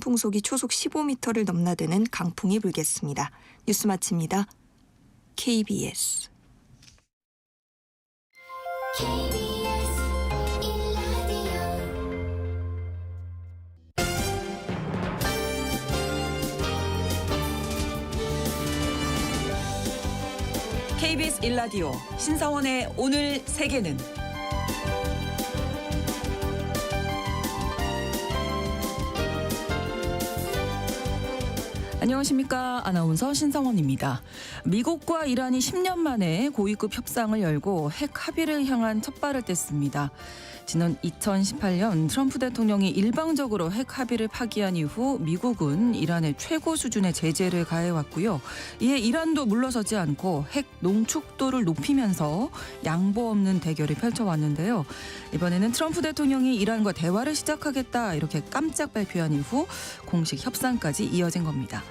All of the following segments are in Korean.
풍속이 초속 15m를 넘나드는 강풍이 불겠습니다. 뉴스 마칩니다. KBS KBS 1라디오 신성원의 오늘 세계는 안녕하십니까. 아나운서 신성원입니다. 미국과 이란이 10년 만에 고위급 협상을 열고 핵 합의를 향한 첫발을 뗐습니다. 지난 2018년 트럼프 대통령이 일방적으로 핵 합의를 파기한 이후 미국은 이란에 최고 수준의 제재를 가해왔고요. 이에 이란도 물러서지 않고 핵 농축도를 높이면서 양보 없는 대결을 펼쳐왔는데요. 이번에는 트럼프 대통령이 이란과 대화를 시작하겠다 이렇게 깜짝 발표한 이후 공식 협상까지 이어진 겁니다.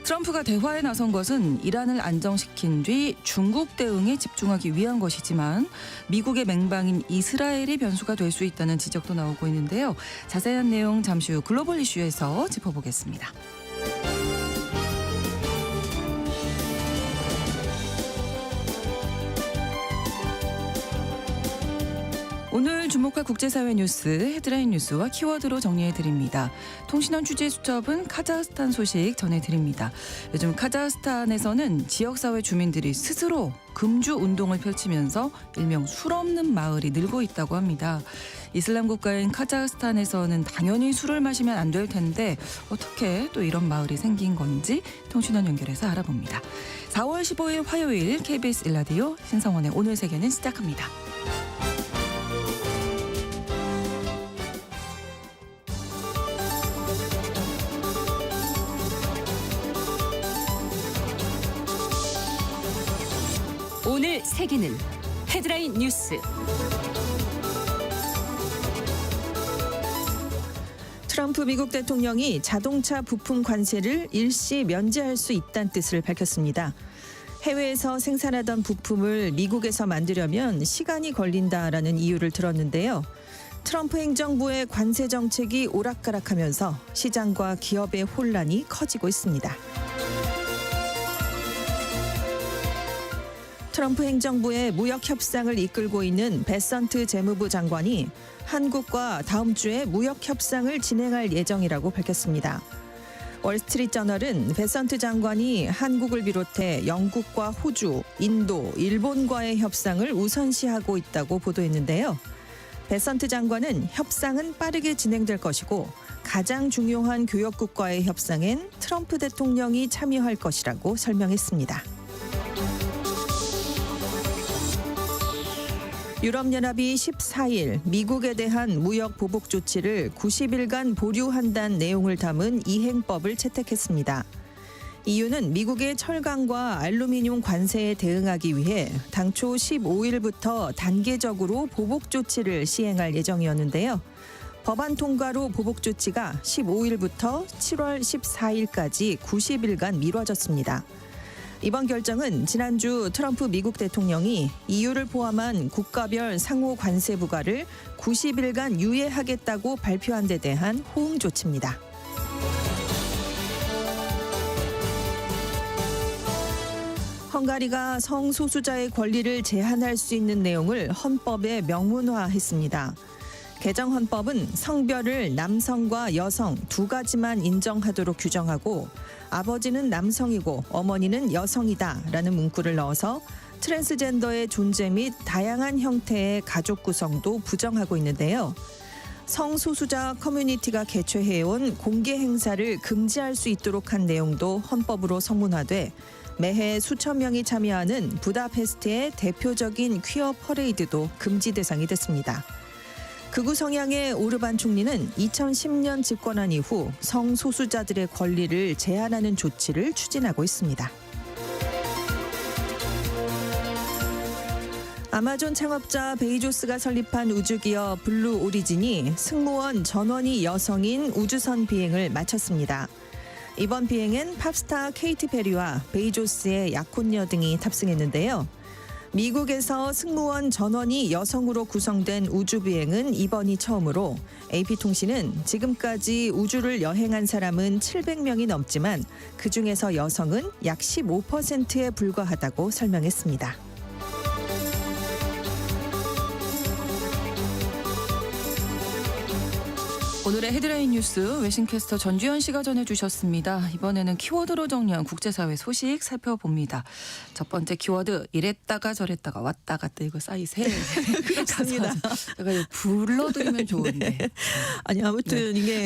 트럼프가 대화에 나선 것은 이란을 안정시킨 뒤 중국 대응에 집중하기 위한 것이지만 미국의 맹방인 이스라엘이 변수가 될 수 있다는 지적도 나오고 있는데요. 자세한 내용 잠시 후 글로벌 이슈에서 짚어보겠습니다. 오늘 주목할 국제사회 뉴스 헤드라인 뉴스와 키워드로 정리해드립니다. 통신원 취재 수첩은 카자흐스탄 소식 전해드립니다. 요즘 카자흐스탄에서는 지역사회 주민들이 스스로 금주 운동을 펼치면서 일명 술 없는 마을이 늘고 있다고 합니다. 이슬람 국가인 카자흐스탄에서는 당연히 술을 마시면 안 될 텐데 어떻게 또 이런 마을이 생긴 건지 통신원 연결해서 알아봅니다. 4월 15일 화요일 KBS 1라디오 신성원의 오늘 세계는 시작합니다. 오늘 세계는 헤드라인 뉴스. 트럼프 미국 대통령이 자동차 부품 관세를 일시 면제할 수 있다는 뜻을 밝혔습니다. 해외에서 생산하던 부품을 미국에서 만들려면 시간이 걸린다라는 이유를 들었는데요. 트럼프 행정부의 관세 정책이 오락가락하면서 시장과 기업의 혼란이 커지고 있습니다. 트럼프 행정부의 무역 협상을 이끌고 있는 베선트 재무부 장관이 한국과 다음 주에 무역 협상을 진행할 예정이라고 밝혔습니다. 월스트리트저널은 베선트 장관이 한국을 비롯해 영국과 호주, 인도, 일본과의 협상을 우선시하고 있다고 보도했는데요. 베선트 장관은 협상은 빠르게 진행될 것이고 가장 중요한 교역국과의 협상엔 트럼프 대통령이 참여할 것이라고 설명했습니다. 유럽연합이 14일 미국에 대한 무역 보복 조치를 90일간 보류한다는 내용을 담은 이행법을 채택했습니다. 이유는 미국의 철강과 알루미늄 관세에 대응하기 위해 당초 15일부터 단계적으로 보복 조치를 시행할 예정이었는데요. 법안 통과로 보복 조치가 15일부터 7월 14일까지 90일간 미뤄졌습니다. 이번 결정은 지난주 트럼프 미국 대통령이 EU를 포함한 국가별 상호 관세 부과를 90일간 유예하겠다고 발표한 데 대한 호응 조치입니다. 헝가리가 성소수자의 권리를 제한할 수 있는 내용을 헌법에 명문화했습니다. 개정 헌법은 성별을 남성과 여성 두 가지만 인정하도록 규정하고 아버지는 남성이고 어머니는 여성이다라는 문구를 넣어서 트랜스젠더의 존재 및 다양한 형태의 가족 구성도 부정하고 있는데요. 성소수자 커뮤니티가 개최해온 공개 행사를 금지할 수 있도록 한 내용도 헌법으로 성문화돼 매해 수천 명이 참여하는 부다페스트의 대표적인 퀴어 퍼레이드도 금지 대상이 됐습니다. 극우 성향의 오르반 총리는 2010년 집권한 이후 성소수자들의 권리를 제한하는 조치를 추진하고 있습니다. 아마존 창업자 베이조스가 설립한 우주기업 블루 오리진이 승무원 전원이 여성인 우주선 비행을 마쳤습니다. 이번 비행엔 팝스타 케이티 페리와 베이조스의 약혼녀 등이 탑승했는데요. 미국에서 승무원 전원이 여성으로 구성된 우주비행은 이번이 처음으로 AP통신은 지금까지 우주를 여행한 사람은 700명이 넘지만 그중에서 여성은 약 15%에 불과하다고 설명했습니다. 오늘의 헤드라인 뉴스 외신캐스터 전주현 씨가 전해주셨습니다. 이번에는 키워드로 정리한 국제사회 소식 살펴봅니다. 첫 번째 키워드 이랬다가 저랬다가 왔다 갔다 이거 사이세. 그렇습니다. 제가 이거 불러드리면 좋은데. 아니 아무튼 이게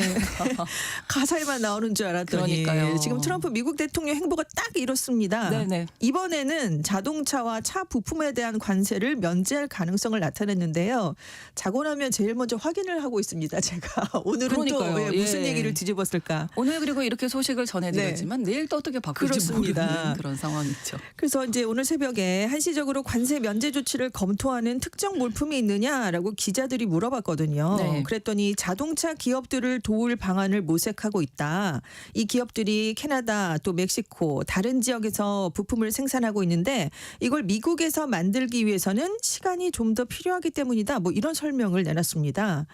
가사에만 나오는 줄 알았더니 그러니까요. 지금 트럼프 미국 대통령 행보가 딱 이렇습니다. 네네. 이번에는 자동차와 차 부품에 대한 관세를 면제할 가능성을 나타냈는데요. 자고 나면 제일 먼저 확인을 하고 있습니다. 제가 오늘은 그러니까요. 또 무슨 예. 얘기를 뒤집었을까. 오늘 그리고 이렇게 소식을 전해드렸지만 내일 또 어떻게 바뀔지 그렇습니다. 모르는 그런 상황이죠. 그래서 이제 오늘 새벽에 한시적으로 관세 면제 조치를 검토하는 특정 물품이 있느냐라고 기자들이 물어봤거든요. 네. 그랬더니 자동차 기업들을 도울 방안을 모색하고 있다. 이 기업들이 캐나다 또 멕시코 다른 지역에서 부품을 생산하고 있는데 이걸 미국에서 만들기 위해서는 시간이 좀 더 필요하기 때문이다. 뭐 이런 설명을 내놨습니다.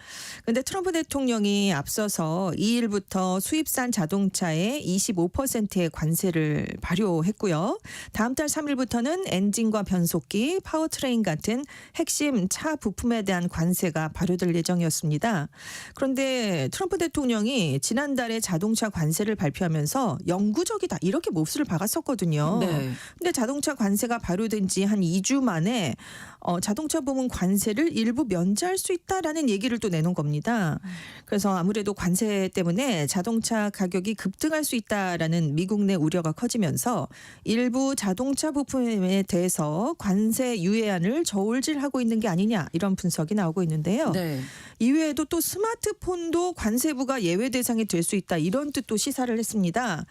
그런데 트럼프 대통령이 앞서서 2일부터 수입산 자동차에 25%의 관세를 발효했고요. 다음 달 3일부터는 엔진과 변속기, 파워트레인 같은 핵심 차 부품에 대한 관세가 발효될 예정이었습니다. 그런데 트럼프 대통령이 지난달에 자동차 관세를 발표하면서 영구적이다 이렇게 몹쓸을 박았었거든요. 네. 근데 자동차 관세가 발효된 지 한 2주 만에 자동차 부문 관세를 일부 면제할 수 있다라는 얘기를 또 내놓은 겁니다. 그래서 아무래도 관세 때문에 자동차 가격이 급등할 수 있다라는 미국 내 우려가 커지면서 일부 자동차 부품에 대해서 관세 유예안을 저울질하고 있는 게 아니냐 이런 분석이 나오고 있는데요. 네. 이외에도 또 스마트폰도 관세부가 예외 대상이 될 수 있다 이런 뜻도 시사를 했습니다.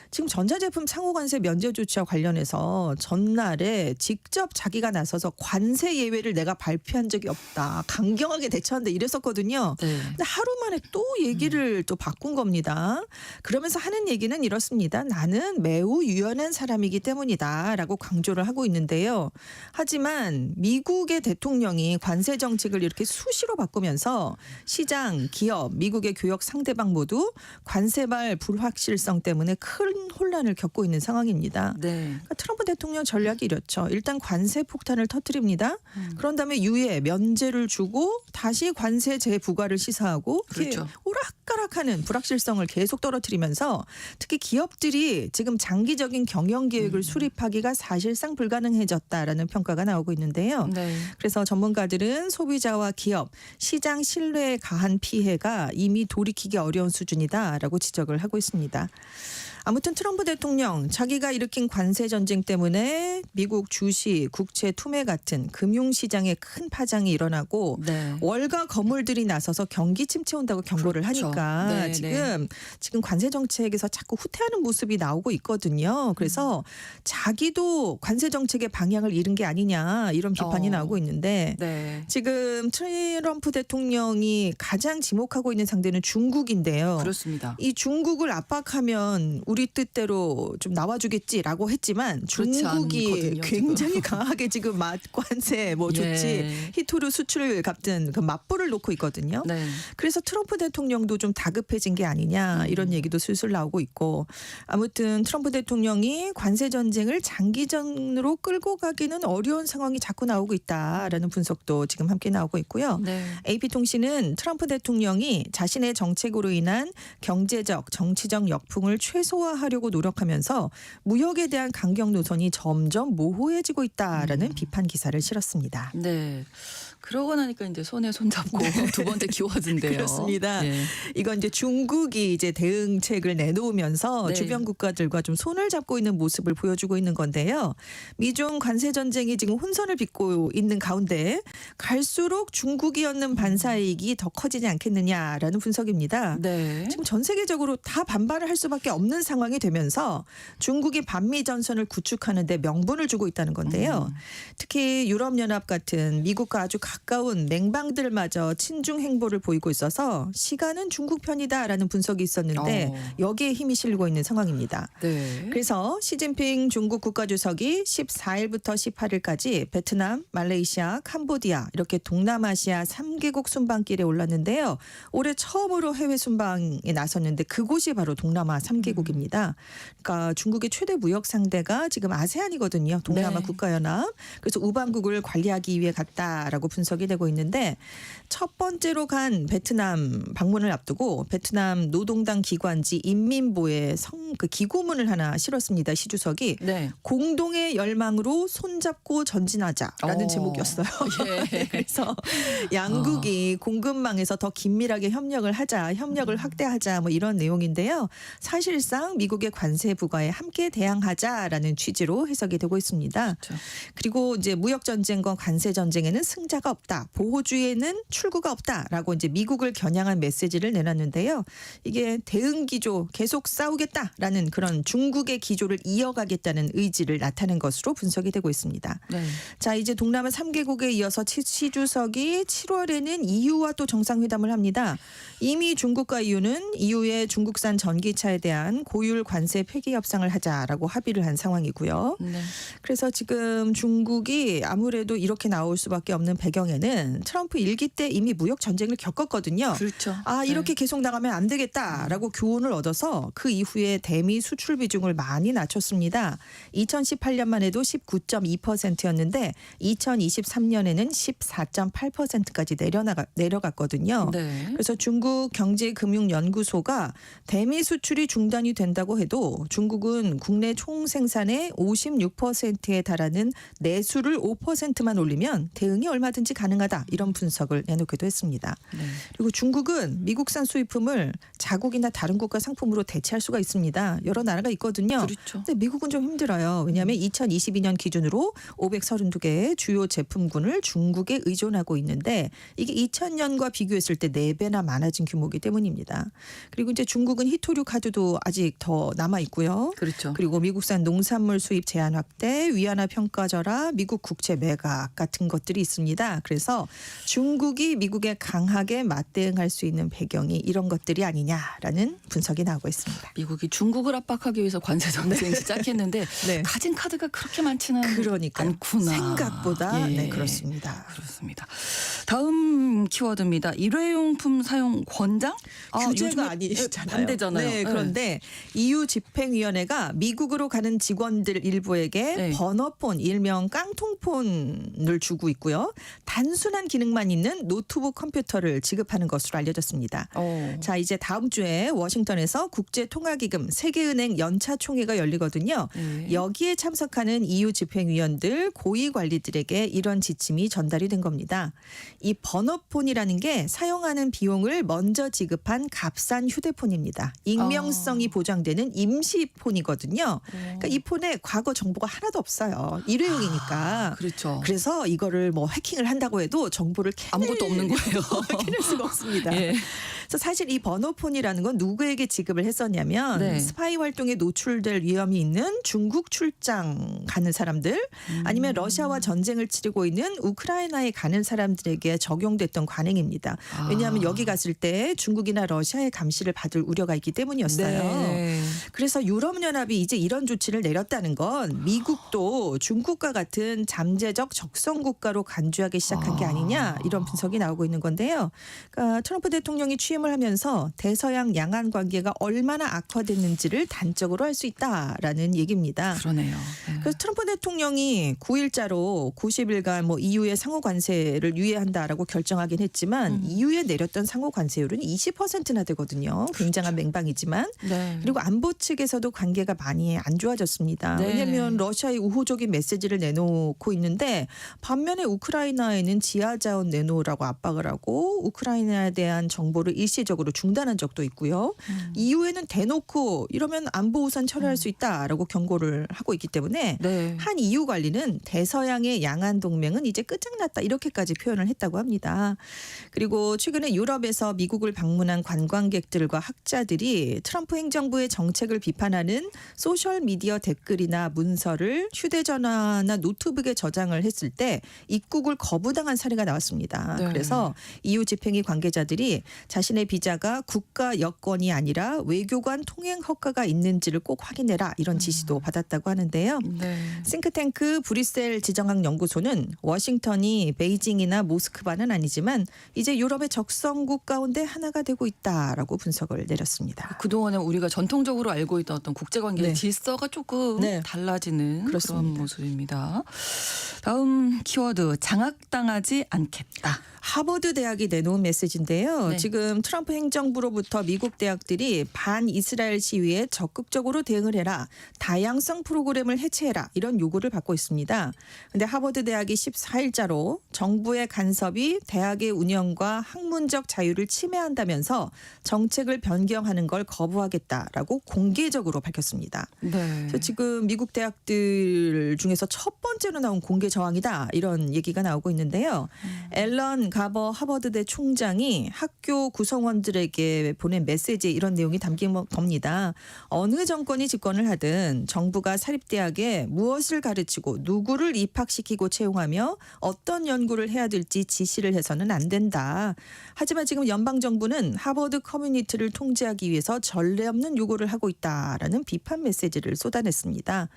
지금 전자제품 상호관세 면제 조치와 관련해서 전날에 직접 자기가 나서서 관세 예외를 내가 발표한 적이 없다. 강경하게 대처한다 이랬었거든요. 네. 근데 하루 만에 또 얘기를 또 바꾼 겁니다. 그러면서 하는 얘기는 이렇습니다. 나는 매우 유연한 사람이기 때문이다라고 강조를 하고 있는데요. 하지만 미국의 대통령이 관세 정책을 이렇게 수시로 바꾸면서 시장, 기업, 미국의 교역 상대방 모두 관세발 불확실성 때문에 큰 혼란을 겪고 있는 상황입니다. 네. 그러니까 트럼프 대통령 전략이 이렇죠. 일단 관세 폭탄을 터뜨립니다. 그런 다음에 유예, 면제를 주고 다시 관세 재부과를 시사하고 이렇게 그렇죠. 오락가락하는 불확실성을 계속 떨어뜨리면서 특히 기업들이 지금 장기적인 경영 계획을 수립하기가 사실상 불가능해졌다라는 평가가 나오고 있는데요. 네. 그래서 전문가들은 소비자와 기업, 시장 신뢰에 가한 피해가 이미 돌이키기 어려운 수준이다라고 지적을 하고 있습니다. 아무튼 트럼프 대통령 자기가 일으킨 관세 전쟁 때문에 미국 주식, 국채 투매 같은 금융시장에 큰 파장이 일어나고 네. 월가 거물들이 나서서 경기 침체 온다고 경고를 그렇죠. 하니까 네, 지금 관세 정책에서 자꾸 후퇴하는 모습이 나오고 있거든요. 그래서 자기도 관세 정책의 방향을 잃은 게 아니냐 이런 비판이 나오고 있는데 네. 지금 트럼프 대통령이 가장 지목하고 있는 상대는 중국인데요. 그렇습니다. 이 중국을 압박하면 우리 뜻대로 좀 나와주겠지라고 했지만 그렇지 중국이 않거든요, 굉장히 지금. 강하게 지금 관세 뭐 조치 예. 히토류 수출 같은 그 맞불을 놓고 있거든요. 네. 그래서 트럼프 대통령도 좀 다급해진 게 아니냐 이런 얘기도 슬슬 나오고 있고 아무튼 트럼프 대통령이 관세 전쟁을 장기전으로 끌고 가기는 어려운 상황이 자꾸 나오고 있다라는 분석도 지금 함께 나오고 있고요. 네. AP통신은 트럼프 대통령이 자신의 정책으로 인한 경제적, 정치적 역풍을 최소화하려고 노력하면서 무역에 대한 강경 노선이 점점 모호해지고 있다라는 비판 기사를 실었습니다. 네. 그러고 나니까 이제 손에 손 잡고 두 번째 키워드인데요. 그렇습니다. 네. 이건 이제 중국이 이제 대응책을 내놓으면서 네. 주변 국가들과 좀 손을 잡고 있는 모습을 보여주고 있는 건데요. 미중 관세 전쟁이 지금 혼선을 빚고 있는 가운데 갈수록 중국이 얻는 반사이익이 더 커지지 않겠느냐라는 분석입니다. 네. 지금 전 세계적으로 다 반발을 할 수밖에 없는 상황이 되면서 중국이 반미 전선을 구축하는 데 명분을 주고 있다는 건데요. 특히 유럽연합 같은 미국과 아주 가까운 냉방들마저 친중 행보를 보이고 있어서 시간은 중국 편이다라는 분석이 있었는데 여기에 힘이 실리고 있는 상황입니다. 네. 그래서 시진핑 중국 국가주석이 14일부터 18일까지 베트남, 말레이시아, 캄보디아 이렇게 동남아시아 3개국 순방길에 올랐는데요. 올해 처음으로 해외 순방에 나섰는데 그곳이 바로 동남아 3개국입니다. 그러니까 중국의 최대 무역 상대가 지금 아세안이거든요. 동남아 네. 국가연합. 그래서 우방국을 관리하기 위해 갔다라고 분석이 되고 있는데 첫 번째로 간 베트남 방문을 앞두고 베트남 노동당 기관지 인민보에 그 기고문을 하나 실었습니다. 시 주석이 네. 공동의 열망으로 손잡고 전진하자라는 제목이었어요. 예. 그래서 양국이 공급망에서 더 긴밀하게 협력을 하자, 협력을 확대하자 뭐 이런 내용인데요. 사실상 미국의 관세 부과에 함께 대항하자라는 취지로 해석이 되고 있습니다. 그렇죠. 그리고 이제 무역 전쟁과 관세 전쟁에는 승자가 없다, 보호주의에는 출구가 없다라고 이제 미국을 겨냥한 메시지를 내놨는데요. 이게 대응 기조 계속 싸우겠다라는 그런 중국의 기조를 이어가겠다는 의지를 나타낸 것으로 분석이 되고 있습니다. 네. 자, 이제 동남아 3개국에 이어서 시 주석이 7월에는 EU와 또 정상회담을 합니다. 이미 중국과 EU는 EU의 중국산 전기차에 대한 고율 관세 폐기 협상을 하자라고 합의를 한 상황이고요. 네. 그래서 지금 중국이 아무래도 이렇게 나올 수밖에 없는 배경에는 트럼프 일기 때 이미 무역 전쟁을 겪었거든요. 그렇죠. 아, 이렇게 계속 나가면 안 되겠다라고 교훈을 얻어서 그 이후에 대미 수출 비중을 많이 낮췄습니다. 2018년만 해도 19.2%였는데 2023년에는 14.8%까지 내려갔거든요. 네. 그래서 중국 경제금융연구소가 대미 수출이 중단이 된다고 해도 중국은 국내 총생산의 56%에 달하는 내수를 5%만 올리면 대응이 얼마든지 가능하다 이런 분석을 내놓기도 했습니다. 네. 그리고 중국은 미국산 수입품을 자국이나 다른 국가 상품으로 대체할 수가 있습니다. 여러 나라가 있거든요. 그렇죠. 근데 미국은 좀 힘들어요. 왜냐하면 2022년 기준으로 532개의 주요 제품군을 중국에 의존하고 있는데 이게 2000년과 비교했을 때 4배나 많아진 규모이기 때문입니다. 그리고 이제 중국은 히토류 카드도 아직 더 남아 있고요. 그렇죠. 그리고 미국산 농산물 수입 제한 확대, 위안화 평가 절하, 미국 국채 매각 같은 것들이 있습니다. 그래서 중국이 미국에 강하게 맞대응할 수 있는 배경이 이런 것들이 아니냐라는 분석이 나오고 있습니다. 미국이 중국을 압박하기 위해서 관세 전쟁 시작했는데 네. 가진 카드가 그렇게 많지는 그러니까요. 않구나. 생각보다 예. 네, 그렇습니다. 그렇습니다. 다음 키워드입니다. 일회용품 사용 권장? 규제가 요즘에 아니잖아요. 반대잖아요. 네, 그런데 EU 집행위원회가 미국으로 가는 직원들 일부에게 네. 번호폰, 일명 깡통폰을 주고 있고요. 단순한 기능만 있는 노트북 컴퓨터를 지급하는 것으로 알려졌습니다. 자, 이제 다음 주에 워싱턴에서 국제통화기금 세계은행 연차 총회가 열리거든요. 네. 여기에 참석하는 EU 집행위원들, 고위 관리들에게 이런 지침이 전달이 된 겁니다. 이 번호폰이라는 게 사용하는 비용을 먼저 지급한 값싼 휴대폰입니다. 익명성이 보장되는 임시폰이거든요. 그러니까 이 폰에 과거 정보가 하나도 없어요. 일회용이니까. 그렇죠. 그래서 이거를 뭐 해킹을 한다고 해도 정보를 아무것도 없는 거예요. 캐낼 수가 없습니다. 예. 그래서 사실 이 번호폰이라는 건 누구에게 지급을 했었냐면 네. 스파이 활동에 노출될 위험이 있는 중국 출장 가는 사람들 아니면 러시아와 전쟁을 치르고 있는 우크라이나에 가는 사람들에게 적용됐던 관행입니다. 왜냐하면 여기 갔을 때 중국이나 러시아의 감시를 받을 우려가 있기 때문이었어요. 네. 그래서 유럽연합이 이제 이런 조치를 내렸다는 건 미국도 중국과 같은 잠재적 적성 국가로 간주하기 시작한 게 아니냐 이런 분석이 나오고 있는 건데요. 그러니까 트럼프 대통령이 취임을 하면서 대서양 양안 관계가 얼마나 악화됐는지를 단적으로 알 수 있다라는 얘기입니다. 그러네요. 네. 그래서 트럼프 대통령이 9일자로 90일간 뭐 EU의 상호 관세를 유예한다라고 결정하긴 했지만 EU에 내렸던 상호 관세율은 20%나 되거든요. 굉장한 맹방이지만. 네. 그리고 안보 측에서도 관계가 많이 안 좋아졌습니다. 네. 왜냐하면 러시아의 우호적인 메시지를 내놓고 있는데 반면에 우크라이나에는 지하 자원 내놓으라고 압박을 하고 우크라이나에 대한 정보를 일시적으로 중단한 적도 있고요. 이후에는 대놓고 이러면 안보 우선 철회할 수 있다라고 경고를 하고 있기 때문에 네. 한 EU 관리는 대서양의 양안 동맹은 이제 끝장났다 이렇게까지 표현을 했다고 합니다. 그리고 최근에 유럽에서 미국을 방문한 관광객들과 학자들이 트럼프 행정부의 정책을 비판하는 소셜 미디어 댓글이나 문서를 휴대전화나 노트북에 저장을 했을 때 입국을 거부당한 사례가 나왔습니다. 네. 그래서 EU 집행위 관계자들이 자신의 비자가 국가 여권이 아니라 외교관 통행 허가가 있는지를 꼭 확인해라 이런 지시도 받았다고 하는데요. 네. 싱크탱크 브뤼셀 지정학 연구소는 워싱턴이 베이징이나 모스크바는 아니지만 이제 유럽의 적성국 가운데 하나가 되고 있다라고 분석을 내렸습니다. 그동안에 우리가 전통적으로 알고 있던 어떤 국제관계의 네. 질서가 조금 네. 달라지는 그렇습니다. 그런 모습입니다. 다음 키워드 장악당하지 않겠다. 하버드 대학이 내놓은 메시지인데요. 네. 지금 트럼프 행정부로부터 미국 대학들이 반이스라엘 시위에 적극적으로 대응을 해라. 다양성 프로그램을 해체해라. 이런 요구를 받고 있습니다. 그런데 하버드 대학이 14일자로 정부의 간섭이 대학의 운영과 학문적 자유를 침해한다면서 정책을 변경하는 걸 거부하겠다라고 공개적으로 밝혔습니다. 네. 그래서 지금 미국 대학들 중에서 첫 번째로 나온 공개 저항이다 이런 얘기가 나오고 있는데요. 앨런 가버 하버드대 총장이 학교 구성원들에게 보낸 메시지에 이런 내용이 담긴 겁니다. 어느 정권이 집권을 하든 정부가 사립대학에 무엇을 가르치고 누구를 입학시키고 채용하며 어떤 연구를 해야 될지 지시를 해서는 안 된다. 하지만 지금 연방정부는 하버드 커뮤니티를 통제하기 위해서 전례 없는 요구를 하고 있다라는 비판 메시지를 쏟아냈습니다.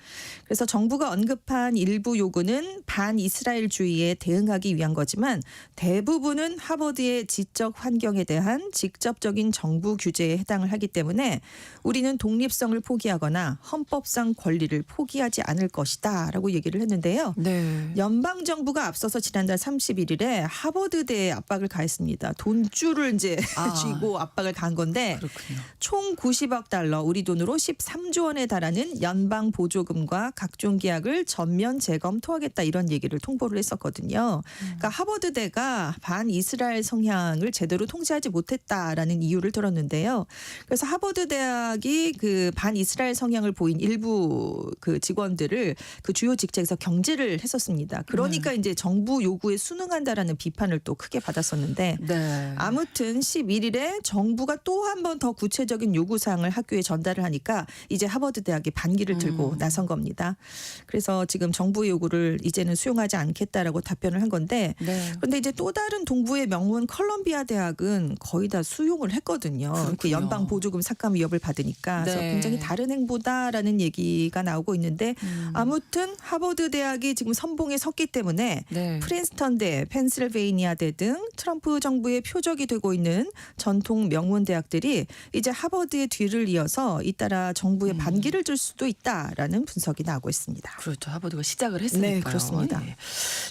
그래서 정부가 언급한 일부 요구는 반이스라엘주의에 대응하기 위한 거지만 대부분은 하버드의 지적 환경에 대한 직접적인 정부 규제에 해당을 하기 때문에 우리는 독립성을 포기하거나 헌법상 권리를 포기하지 않을 것이다라고 얘기를 했는데요. 네. 연방정부가 앞서서 지난달 31일에 하버드대에 압박을 가했습니다. 돈줄을 이제 쥐고 압박을 가한 건데 그렇군요. 총 90억 달러 우리 돈으로 13조 원에 달하는 연방 보조금과 각종 계약을 전면 재검토하겠다 이런 얘기를 통보를 했었거든요. 그러니까 하버드대가 반이스라엘 성향을 제대로 통제하지 못했다라는 이유를 들었는데요. 그래서 하버드 대학이 그 반이스라엘 성향을 보인 일부 그 직원들을 그 주요 직책에서 경질을 했었습니다. 그러니까 이제 정부 요구에 순응한다라는 비판을 또 크게 받았었는데 네. 아무튼 11일에 정부가 또 한 번 더 구체적인 요구사항을 학교에 전달을 하니까 이제 하버드 대학이 반기를 들고 나선 겁니다. 그래서 지금 정부의 요구를 이제는 수용하지 않겠다라고 답변을 한 건데 네. 그런데 이제 또 다른 동부의 명문 컬럼비아 대학은 거의 다 수용을 했거든요. 그 그렇군요. 연방 보조금 삭감 위협을 받으니까 그래서 네. 굉장히 다른 행보다라는 얘기가 나오고 있는데 아무튼 하버드 대학이 지금 선봉에 섰기 때문에 네. 프린스턴대, 펜실베이니아대 등 트럼프 정부의 표적이 되고 있는 전통 명문 대학들이 이제 하버드의 뒤를 이어서 잇따라 정부에 반기를 줄 수도 있다라는 분석이 나오고 있습니다. 그렇죠. 하버드가 시작을 했으니까요. 네, 그렇습니다. 예.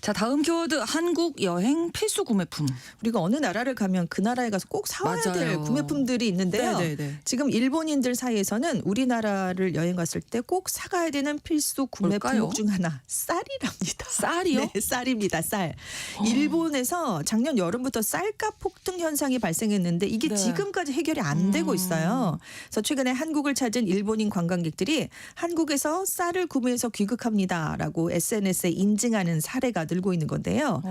자, 다음 키워드 한국 여행 필수 구매품. 우리가 어느 나라를 가면 그 나라에 가서 꼭 사와야 맞아요. 될 구매품들이 있는데요. 네네네. 지금 일본인들 사이에서는 우리나라를 여행 갔을 때 꼭 사가야 되는 필수 구매 뭘까요? 품목 중 하나 쌀이랍니다. 쌀이요? 네, 쌀입니다. 쌀. 일본에서 작년 여름부터 쌀값 폭등 현상이 발생했는데 이게 네. 지금까지 해결이 안 되고 있어요. 그래서 최근에 한국을 찾은 일본인 관광객들이 한국에서 쌀을 구매해서 귀국합니다라고 SNS에 인증하는 사례가 늘고 있는 건데요.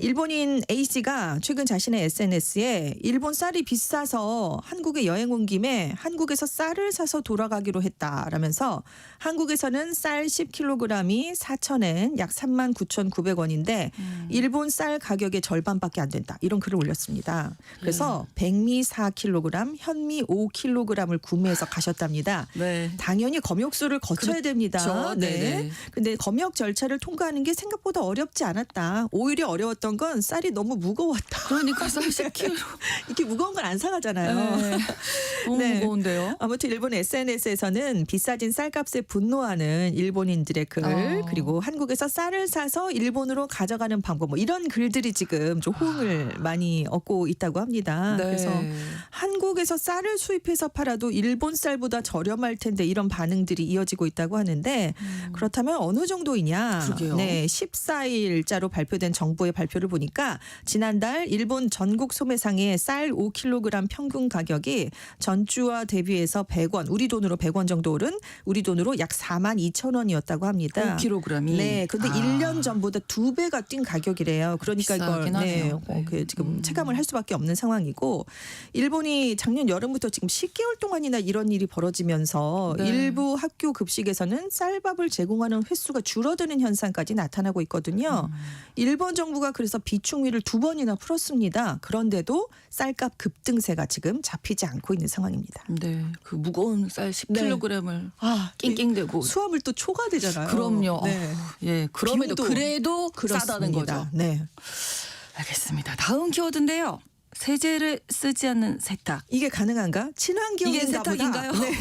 일본인 A씨가 최근 자신의 SNS에 일본 쌀이 비싸서 한국에 여행 온 김에 한국에서 쌀을 사서 돌아가기로 했다라면서 한국에서는 쌀 10kg이 4,000엔 약 39,900원인데 일본 쌀 가격의 절반밖에 안 된다. 이런 글을 올렸습니다. 그래서 백미 4kg, 현미 5kg을 구매해서 가셨답니다. 네. 당연히 검역소를 거쳐야 됩니다. 그렇죠. 네. 네네. 근데 검역 절차를 통과하는 게 생각보다 어렵지 않았다. 오히려 어려웠던 건 쌀이 너무 무거웠다. 그러니까 쌀 10kg. 이렇게 무거운 건 안 사가잖아요. 네. 너무 네. 무거운데요. 아무튼 일본 SNS에서는 비싸진 쌀값에 분노하는 일본인들의 글 그리고 한국에서 쌀을 사서 일본으로 가져가는 방법 뭐 이런 글들이 지금 좀 호응을 많이 얻고 있다고 합니다. 네. 그래서 한국에서 쌀을 수입해서 팔아도 일본 쌀보다 저렴할 텐데 이런 반응들이 이어지고 있다고 하는데 그렇다면 어느 정도이냐? 그러게요. 네, 14일자로 발표된 정부의 발표를 보니까 지난달 일본 전국 소매상의 쌀 쌀 5kg 평균 가격이 전주와 대비해서 100원, 우리 돈으로 100원 정도 오른 우리 돈으로 약 42,000원이었다고 합니다. 5kg이. 네, 근데 1년 전보다 2배가 뛴 가격이래요. 그러니까 이걸 비싸긴 하네요. 지금 체감을 할 수밖에 없는 상황이고, 일본이 작년 여름부터 지금 10개월 동안이나 이런 일이 벌어지면서 네. 일부 학교 급식에서는 쌀밥을 제공하는 횟수가 줄어드는 현상까지 나타나고 있거든요. 일본 정부가 그래서 비축미를 2번이나 풀었습니다. 그런데도 쌀값 급등세가 지금 잡히지 않고 있는 상황입니다. 네, 그 무거운 쌀 10kg을 낑낑대고. 수화물 또 초과되잖아요. 그럼요. 네. 예, 그럼에도 비용도 그래도 싸다는 그렇습니다. 거죠. 네. 알겠습니다. 다음 키워드인데요. 세제를 쓰지 않는 세탁. 이게 가능한가? 친환경인가 이게 보다. 세탁인가요? 네.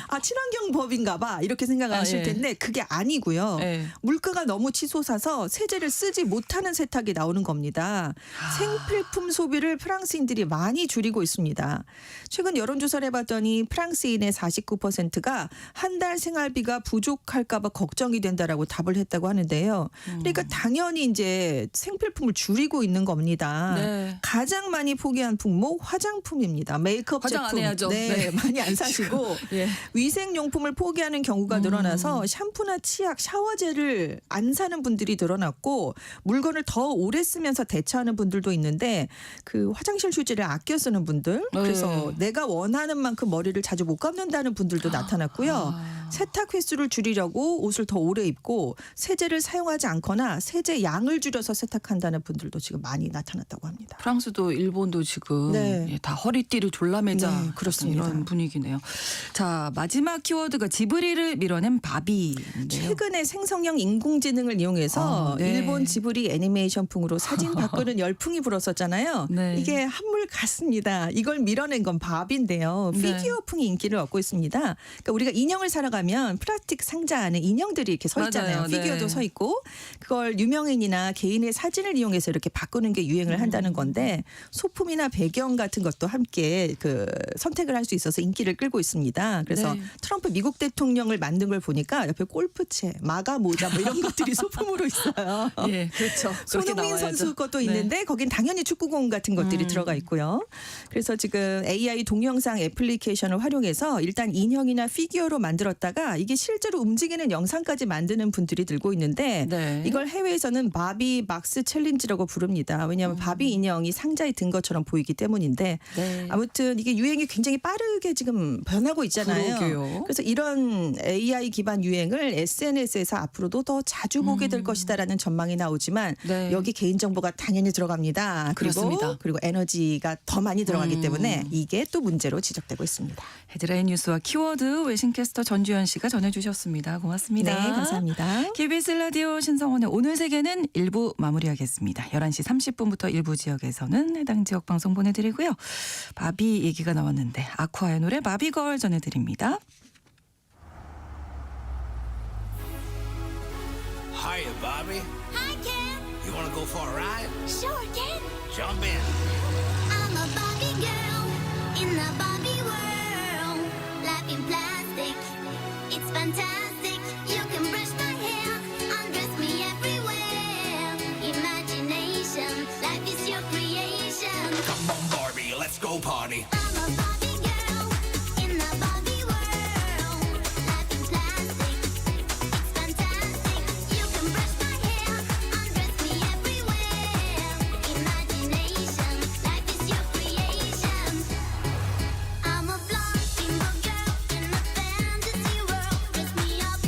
아, 친환경법인가 봐. 이렇게 생각하실 예. 텐데 그게 아니고요. 예. 물가가 너무 치솟아서 세제를 쓰지 못하는 세탁이 나오는 겁니다. 생필품 소비를 프랑스인들이 많이 줄이고 있습니다. 최근 여론조사를 해봤더니 프랑스인의 49%가 한 달 생활비가 부족할까 봐 걱정이 된다라고 답을 했다고 하는데요. 그러니까 당연히 이제 생필품을 줄이고 있는 겁니다. 네. 가장 많이 포기한 품목 화장품입니다. 메이크업 화장 제품 안 해야죠. 네, 네. 많이 안 사시고 예. 위생용품을 포기하는 경우가 늘어나서 샴푸나 치약, 샤워젤을 안 사는 분들이 늘어났고 물건을 더 오래 쓰면서 대처하는 분들도 있는데 그 화장실 휴지를 아껴 쓰는 분들 그래서 내가 원하는 만큼 머리를 자주 못 감는다는 분들도 나타났고요. 세탁 횟수를 줄이려고 옷을 더 오래 입고 세제를 사용하지 않거나 세제 양을 줄여서 세탁한다는 분들도 지금 많이 나타났다고 합니다. 프랑스도 일본도 지금 네. 예, 다 허리띠를 졸라매자 네, 그렇습니다. 이런 분위기네요. 자, 마지막 키워드가 지브리를 밀어낸 바비인데요. 최근에 생성형 인공지능을 이용해서 네. 일본 지브리 애니메이션풍으로 사진 바꾸는 열풍이 불었었잖아요. 네. 이게 한물 같습니다. 이걸 밀어낸 건 바비인데요. 네. 피규어풍이 인기를 얻고 있습니다. 그러니까 우리가 인형을 사러 가면 플라스틱 상자 안에 인형들이 이렇게 서 있잖아요. 맞아요. 피규어도 네. 서 있고 그걸 유명인이나 개인의 사진을 이용해서 이렇게 바꾸는 게 유행을 한다는 건데 소품이나 배경 같은 것도 함께 그 선택을 할 수 있어서 인기를 끌고 있습니다. 그래서 네. 트럼프 미국 대통령을 만든 걸 보니까 옆에 골프채, 마가 모자 뭐 이런 것들이 소품으로 있어요. 예, 그렇죠. 그렇게 손흥민 나와야죠. 선수 것도 네. 있는데 거긴 당연히 축구공 같은 것들이 들어가 있고요. 그래서 지금 AI 동영상 애플리케이션을 활용해서 일단 인형이나 피규어로 만들었다가 이게 실제로 움직이는 영상까지 만드는 분들이 늘고 있는데 네. 이걸 해외에서는 바비 막스 챌린지라고 부릅니다. 왜냐하면 바비 인형이 상자에 든 것처럼 보이기 때문인데 네. 아무튼 이게 유행이 굉장히 빠르게 지금 변하고 있잖아요. 그러게요. 그래서 이런 AI 기반 유행을 SNS에서 앞으로도 더 자주 보게 될 것이다라는 전망이 나오지만 네. 여기 개인정보가 당연히 들어갑니다. 그렇습니다. 그리고 에너지가 더 많이 들어가기 때문에 이게 또 문제로 지적되고 있습니다. 헤드라인 뉴스와 키워드 외신캐스터 전주현 씨가 전해주셨습니다. 고맙습니다. 네, 감사합니다. KBS 라디오 신성원의 오늘 세계는 1부 마무리하겠습니다. 11시 30분부터 일부 지역에서는 해당 지역 방송 보내드리고요. 바비 얘기가 나왔는데 아쿠아의 노래 바비걸 전해드립니다. Hiya, Bobby. Hi, Ken. You want to go for a ride? Sure, Ken. Jump in. I'm a Barbie girl in the Barbie world. Life in plastic, it's fantastic. You can brush my hair, undress me everywhere. Imagination, life is your creation. Come on, Barbie, let's go party. I'm a Barbie girl in the Barbie world. Life in plastic, it's fantastic. You can brush my hair, undress me everywhere. Imagination, life is your creation. I'm a blonde single girl in a fantasy world. Dress me up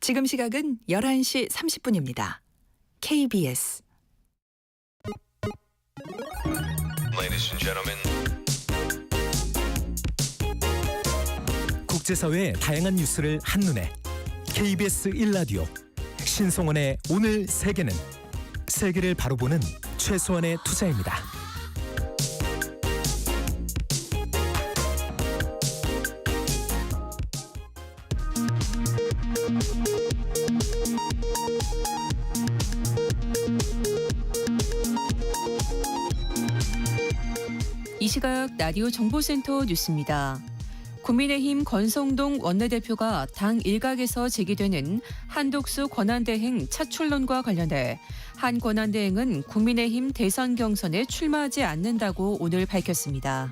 지금 시각은 11시 30분입니다. KBS Ladies and gentlemen. 국제사회의 다양한 뉴스를 한눈에 KBS 1라디오 신성원의 오늘 세계는 세계를 바로 보는 최소한의 투자입니다. 이 시각 라디오 정보센터 뉴스입니다. 국민의힘 권성동 원내대표가 당 일각에서 제기되는 한독수 권한대행 차출론과 관련해 한 권한대행은 국민의힘 대선 경선에 출마하지 않는다고 오늘 밝혔습니다.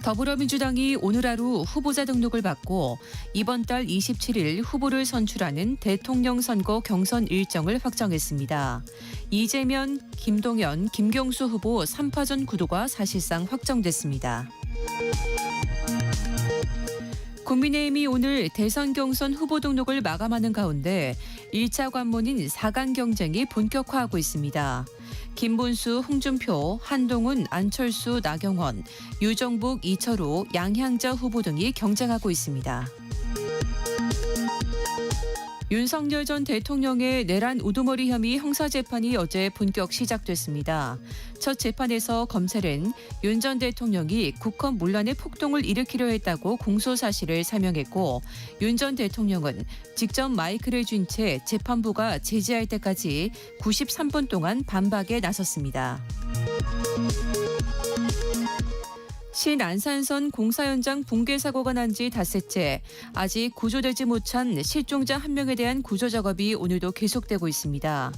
더불어민주당이 오늘 하루 후보자 등록을 받고 이번 달 27일 후보를 선출하는 대통령 선거 경선 일정을 확정했습니다. 이재명, 김동연, 김경수 후보 3파전 구도가 사실상 확정됐습니다. 국민의힘이 오늘 대선 경선 후보 등록을 마감하는 가운데 1차 관문인 4강 경쟁이 본격화하고 있습니다. 김문수, 홍준표, 한동훈, 안철수, 나경원, 유정북, 이철우, 양향자 후보 등이 경쟁하고 있습니다. 윤석열 전 대통령의 내란 우두머리 혐의 형사재판이 어제 본격 시작됐습니다. 첫 재판에서 검찰은 윤 전 대통령이 국헌 문란의 폭동을 일으키려 했다고 공소 사실을 설명했고 윤 전 대통령은 직접 마이크를 쥔 채 재판부가 제지할 때까지 93분 동안 반박에 나섰습니다. 신안산선 공사 현장 붕괴 사고가 난 지 닷새째 아직 구조되지 못한 실종자 1명에 대한 구조 작업이 오늘도 계속되고 있습니다.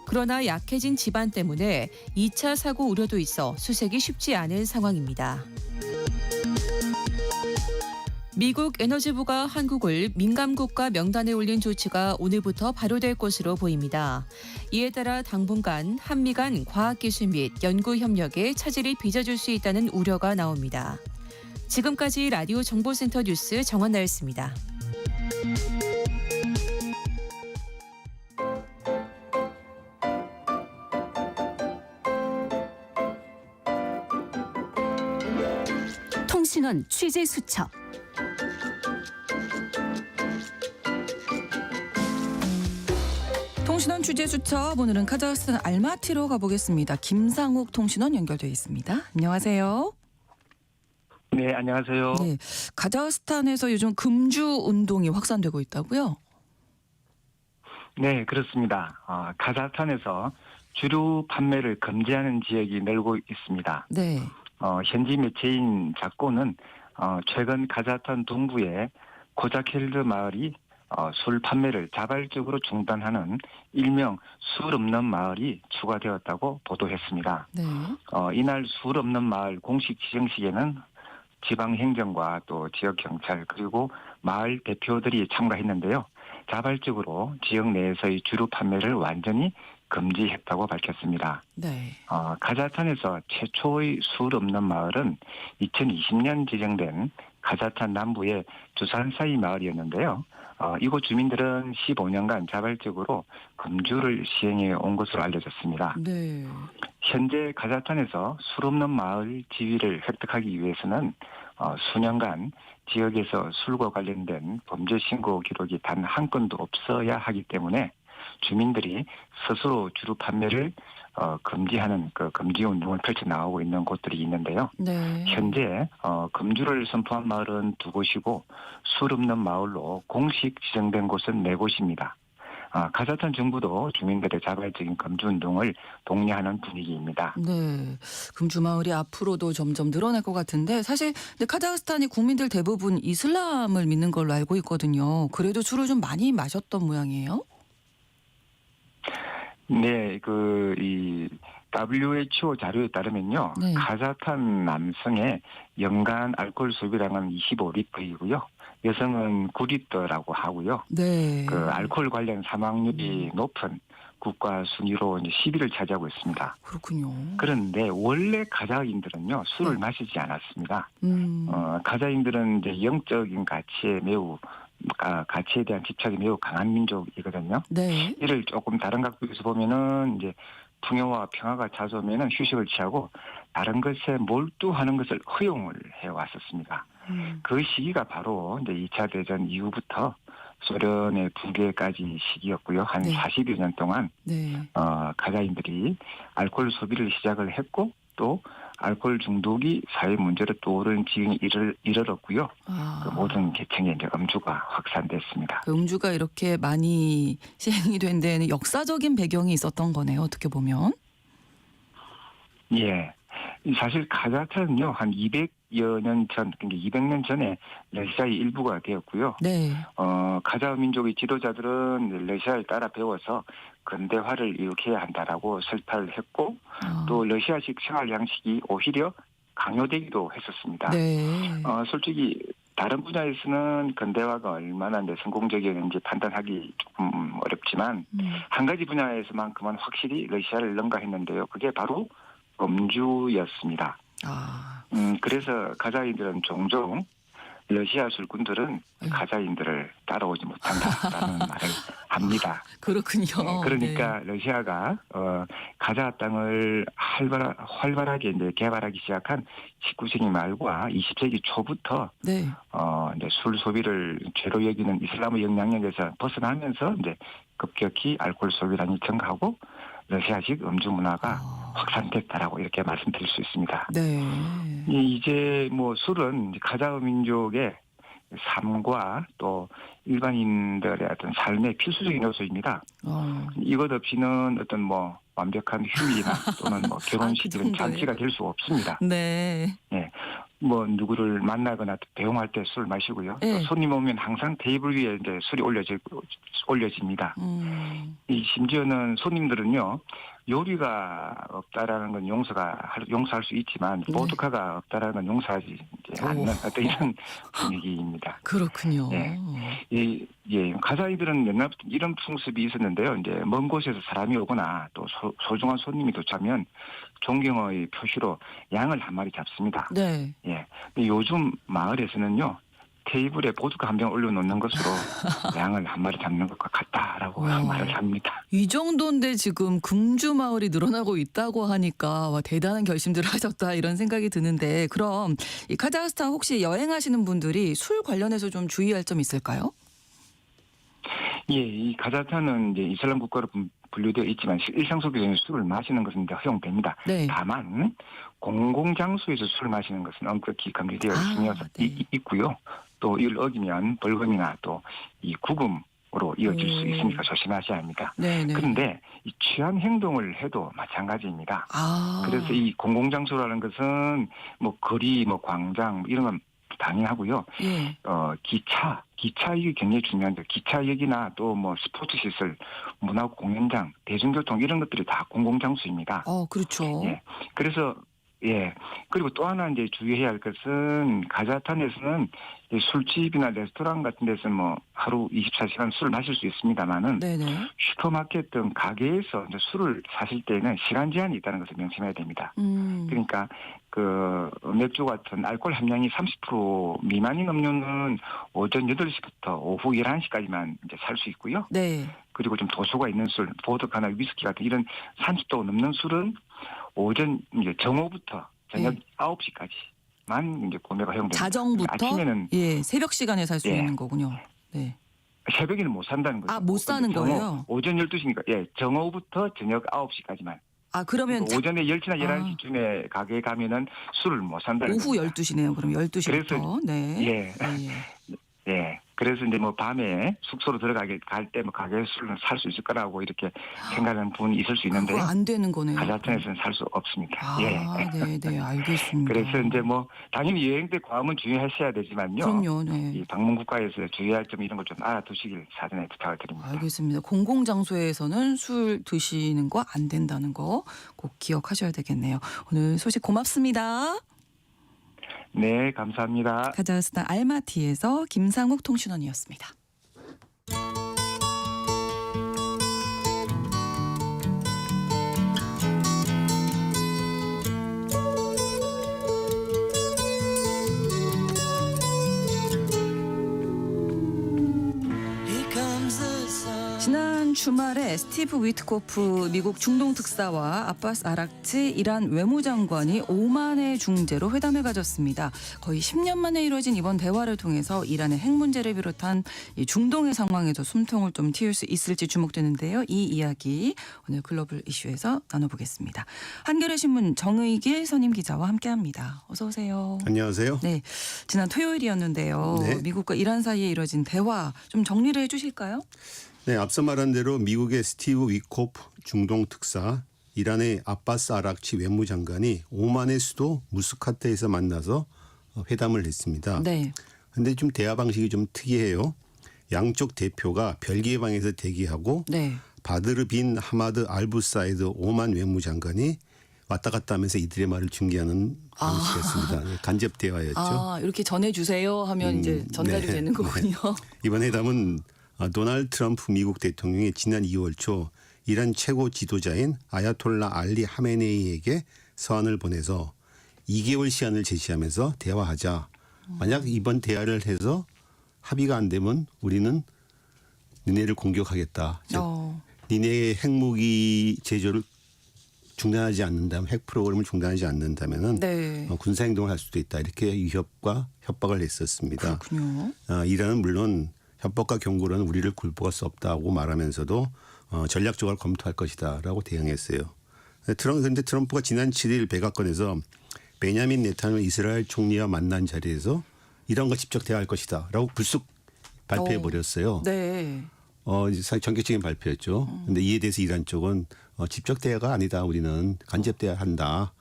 그러나 약해진 지반 때문에 2차 사고 우려도 있어 수색이 쉽지 않은 상황입니다. 미국 에너지부가 한국을 민감국가 명단에 올린 조치가 오늘부터 발효될 것으로 보입니다. 이에 따라 당분간 한미 간 과학기술 및 연구 협력에 차질이 빚어질 수 있다는 우려가 나옵니다. 지금까지 라디오 정보센터 뉴스 정원나였습니다. 통신원 취재 수첩. 통신원 취재 수첩 오늘은 카자흐스탄 알마티로 가보겠습니다. 김상욱 통신원 연결되어 있습니다. 안녕하세요. 네, 안녕하세요. 네, 카자흐스탄에서 요즘 금주 운동이 확산되고 있다고요? 네, 그렇습니다. 카자흐스탄에서 주류 판매를 금지하는 지역이 늘고 있습니다. 네. 현지 매체인 자코는 최근 카자흐스탄 동부의 코자켈르 마을이 술 판매를 자발적으로 중단하는 일명 술 없는 마을이 추가되었다고 보도했습니다. 네. 이날 술 없는 마을 공식 시정식에는 지방행정과 또 지역경찰 그리고 마을 대표들이 참가했는데요. 자발적으로 지역 내에서의 주류 판매를 완전히 금지했다고 밝혔습니다. 네. 카자흐스탄에서 최초의 술 없는 마을은 2020년 지정된 카자흐스탄 남부의 주산사이 마을이었는데요. 이곳 주민들은 15년간 자발적으로 금주를 시행해 온 것으로 알려졌습니다. 네. 현재 카자흐스탄에서 술 없는 마을 지위를 획득하기 위해서는 수년간 지역에서 술과 관련된 범죄 신고 기록이 단 한 건도 없어야 하기 때문에 주민들이 스스로 주류 판매를 금지하는 그 금지 운동을 펼쳐 나가고 있는 곳들이 있는데요. 네. 현재 금주를 선포한 마을은 2곳이고 술 없는 마을로 공식 지정된 곳은 4곳입니다. 카자흐스탄 정부도 주민들의 자발적인 금주 운동을 독려하는 분위기입니다. 네, 금주 마을이 앞으로도 점점 늘어날 것 같은데 사실 근데 카자흐스탄이 국민들 대부분 이슬람을 믿는 걸로 알고 있거든요. 그래도 술을 좀 많이 마셨던 모양이에요? 네, 이 WHO 자료에 따르면요. 네. 카자흐스탄 남성의 연간 알코올 소비량은 25리터이고요. 여성은 9리터라고 하고요. 네. 그 알코올 관련 사망률이 높은 국가 순위로 이제 10위를 차지하고 있습니다. 그렇군요. 그런데 원래 가자인들은요 술을 네. 마시지 않았습니다. 음. 가자인들은 이제 영적인 가치에 대한 집착이 매우 강한 민족이거든요. 네. 이를 조금 다른 각도에서 보면은 이제 풍요와 평화가 찾아오면은 휴식을 취하고 다른 것에 몰두하는 것을 허용을 해 왔었습니다. 그 시기가 바로 이제 2차 대전 이후부터 소련의 붕괴까지 시기였고요. 한 네. 40여 년 동안 네. 가자인들이 알코올 소비를 시작을 했고 또 알코올 중독이 사회 문제로 떠오른 지경에 이르렀고요. 그 모든 계층에 이제 음주가 확산됐습니다. 음주가 이렇게 많이 시행이 된 데에는 역사적인 배경이 있었던 거네요. 어떻게 보면. 예. 사실 가자차는요, 한 200여 년 전, 그러니까 200년 전에 러시아의 일부가 되었고요. 네. 가자 민족의 지도자들은 러시아를 따라 배워서 근대화를 일으켜야 한다라고 설파를 했고, 또 러시아식 생활 양식이 오히려 강요되기도 했었습니다. 네. 솔직히 다른 분야에서는 근대화가 얼마나 성공적이었는지 판단하기 조금 어렵지만 한 가지 분야에서만큼은 확실히 러시아를 능가했는데요. 그게 바로 음주였습니다. 그래서 가자인들은 종종 러시아 술꾼들은 가자인들을 따라오지 못한다라는 말을 합니다. 그렇군요. 그러니까 러시아가 가자 땅을 활발하게 이제 개발하기 시작한 19세기 말과 20세기 초부터 네. 이제 술 소비를 죄로 여기는 이슬람의 영향력에서 벗어나면서 이제 급격히 알코올 소비량이 증가하고 러시아식 음주 문화가 확산됐다라고 이렇게 말씀드릴 수 있습니다. 네. 이제 뭐 술은 가자 민족의 삶과 또 일반인들의 어떤 삶의 필수적인 요소입니다. 이것 없이는 어떤 뭐 완벽한 휴일이나 또는 뭐 결혼식 이런 잔치가 될 수 없습니다. 네. 예. 뭐 누구를 만나거나 배웅할 때 술 마시고요. 네. 또 손님 오면 항상 테이블 위에 이제 술이 올려집니다. 심지어는 손님들은요 요리가 없다라는 건 용서할 수 있지만 보드카가 없다라는 건 용서하지 않는 어떤 이런 분위기입니다. 그렇군요. 예, 가자이들은 옛날부터 이런 풍습이 있었는데요. 이제 먼 곳에서 사람이 오거나 또 소중한 손님이 도착하면 존경의 표시로 양을 한 마리 잡습니다. 네. 예. 근데 요즘 마을에서는요. 테이블에 보드카 한 병 올려놓는 것으로 양을 한 마리 잡는 것과 같다라고 말을 합니다. 이 정도인데 지금 금주 마을이 늘어나고 있다고 하니까 와, 대단한 결심들을 하셨다 이런 생각이 드는데 그럼 이 카자흐스탄 혹시 여행하시는 분들이 술 관련해서 좀 주의할 점 있을까요? 예, 이 가자흐스탄은 이제 이슬람 국가로 분류되어 있지만 일상 속에서는 술을 마시는 것은 허용됩니다. 네. 다만 공공장소에서 술을 마시는 것은 엄격히 금지되어 있고요. 또 이를 어기면 벌금이나 또 이 구금으로 이어질 수 있으니까 조심하셔야 합니다. 그런데 이 취한 행동을 해도 마찬가지입니다. 그래서 이 공공장소라는 것은 뭐 거리, 뭐 광장 이런 건 당연하고요. 예. 기차역이 굉장히 중요한데 기차역이나 또 뭐 스포츠 시설, 문화 공연장, 대중교통 이런 것들이 다 공공장소입니다. 그렇죠. 예. 그래서 예. 그리고 또 하나 이제 주의해야 할 것은 가자흐스탄에서는 술집이나 레스토랑 같은 데서 뭐 하루 24시간 술을 마실 수 있습니다만은 슈퍼마켓 등 가게에서 이제 술을 사실 때는 시간 제한이 있다는 것을 명심해야 됩니다. 그러니까 그 맥주 같은 알코올 함량이 30% 미만인 음료는 오전 8시부터 오후 11시까지만 이제 살 수 있고요. 네. 그리고 좀 도수가 있는 술, 보드카나 위스키 같은 이런 30도 넘는 술은 오전 이제 정오부터 저녁 9시까지만 이제 구매가 허용됩니다. 자정부터 아침에는 새벽 시간에 살 수 있는 거군요. 네. 새벽에는 못 산다는 거죠. 못 사는 거예요? 오전 12시니까 예, 정오부터 저녁 9시까지만. 그러면 오전에 10시나 11시쯤에 가게에 가면은 술을 못 산다는 오후 겁니다. 12시네요. 그럼 12시부터. 그래서, 네. 예. 그래서 이제 뭐 밤에 숙소로 갈 때 뭐 가게에서 술을 살 수 있을 거라고 이렇게 생각하는 분이 있을 수 있는데요. 그거 안 되는 거네요. 가자흐스탄에서는 살 수 없습니다. 네, 알겠습니다. 그래서 이제 뭐 당연히 여행 때 과음은 주의하셔야 되지만요. 그럼요. 네. 이 방문 국가에서 주의할 점 이런 걸 좀 알아두시길 사전에 부탁을 드립니다. 알겠습니다. 공공장소에서는 술 드시는 거 안 된다는 거 꼭 기억하셔야 되겠네요. 오늘 소식 고맙습니다. 네, 감사합니다. 카자흐스탄 알마티에서 김상욱 통신원이었습니다. 지난 주말에 스티브 위트코프 미국 중동 특사와 아바스 아락치 이란 외무장관이 오만의 중재로 회담을 가졌습니다. 거의 10년 만에 이루어진 이번 대화를 통해서 이란의 핵 문제를 비롯한 이 중동의 상황에도 숨통을 좀 틔울 수 있을지 주목되는데요. 이 이야기 오늘 글로벌 이슈에서 나눠보겠습니다. 한겨레 신문 정의길 선임 기자와 함께합니다. 어서 오세요. 안녕하세요. 네, 지난 토요일이었는데요. 네. 미국과 이란 사이에 이뤄진 대화 좀 정리를 해주실까요? 네, 앞서 말한 대로 미국의 스티브 위코프 중동 특사, 이란의 아바스 아락치 외무장관이 오만의 수도 무스카트에서 만나서 회담을 했습니다. 네. 그런데 좀 대화 방식이 좀 특이해요. 양쪽 대표가 별개의 방에서 대기하고 네. 바드르 빈 하마드 알부사이드 오만 외무장관이 왔다 갔다 하면서 이들의 말을 중계하는 방식이었습니다. 간접 대화였죠. 아, 이렇게 전해주세요 하면 이제 전달이 네. 되는 거군요. 이번 회담은 도널드 트럼프 미국 대통령이 지난 2월 초 이란 최고 지도자인 아야톨라 알리 하메네이에게 서한을 보내서 2개월 시한을 제시하면서 대화하자. 만약 이번 대화를 해서 합의가 안 되면 우리는 니네를 공격하겠다. 즉 니네의 핵무기 제조를 중단하지 않는다면 핵 프로그램을 중단하지 않는다면은 네. 군사 행동을 할 수도 있다. 이렇게 위협과 협박을 했었습니다. 그렇군요. 이란은 물론 협박과 경고로는 우리를 굴복할 수 없다고 말하면서도 전략적으로 검토할 것이다라고 대응했어요. 그런데 트럼프가 지난 7일 백악관에서 베냐민 네타냐후 이스라엘 총리와 만난 자리에서 이란과 직접 대화할 것이다라고 불쑥 발표해 버렸어요. 네. 전격적인 발표였죠. 그런데 이에 대해서 이란 쪽은 직접 대화가 아니다. 우리는 간접 대화한다.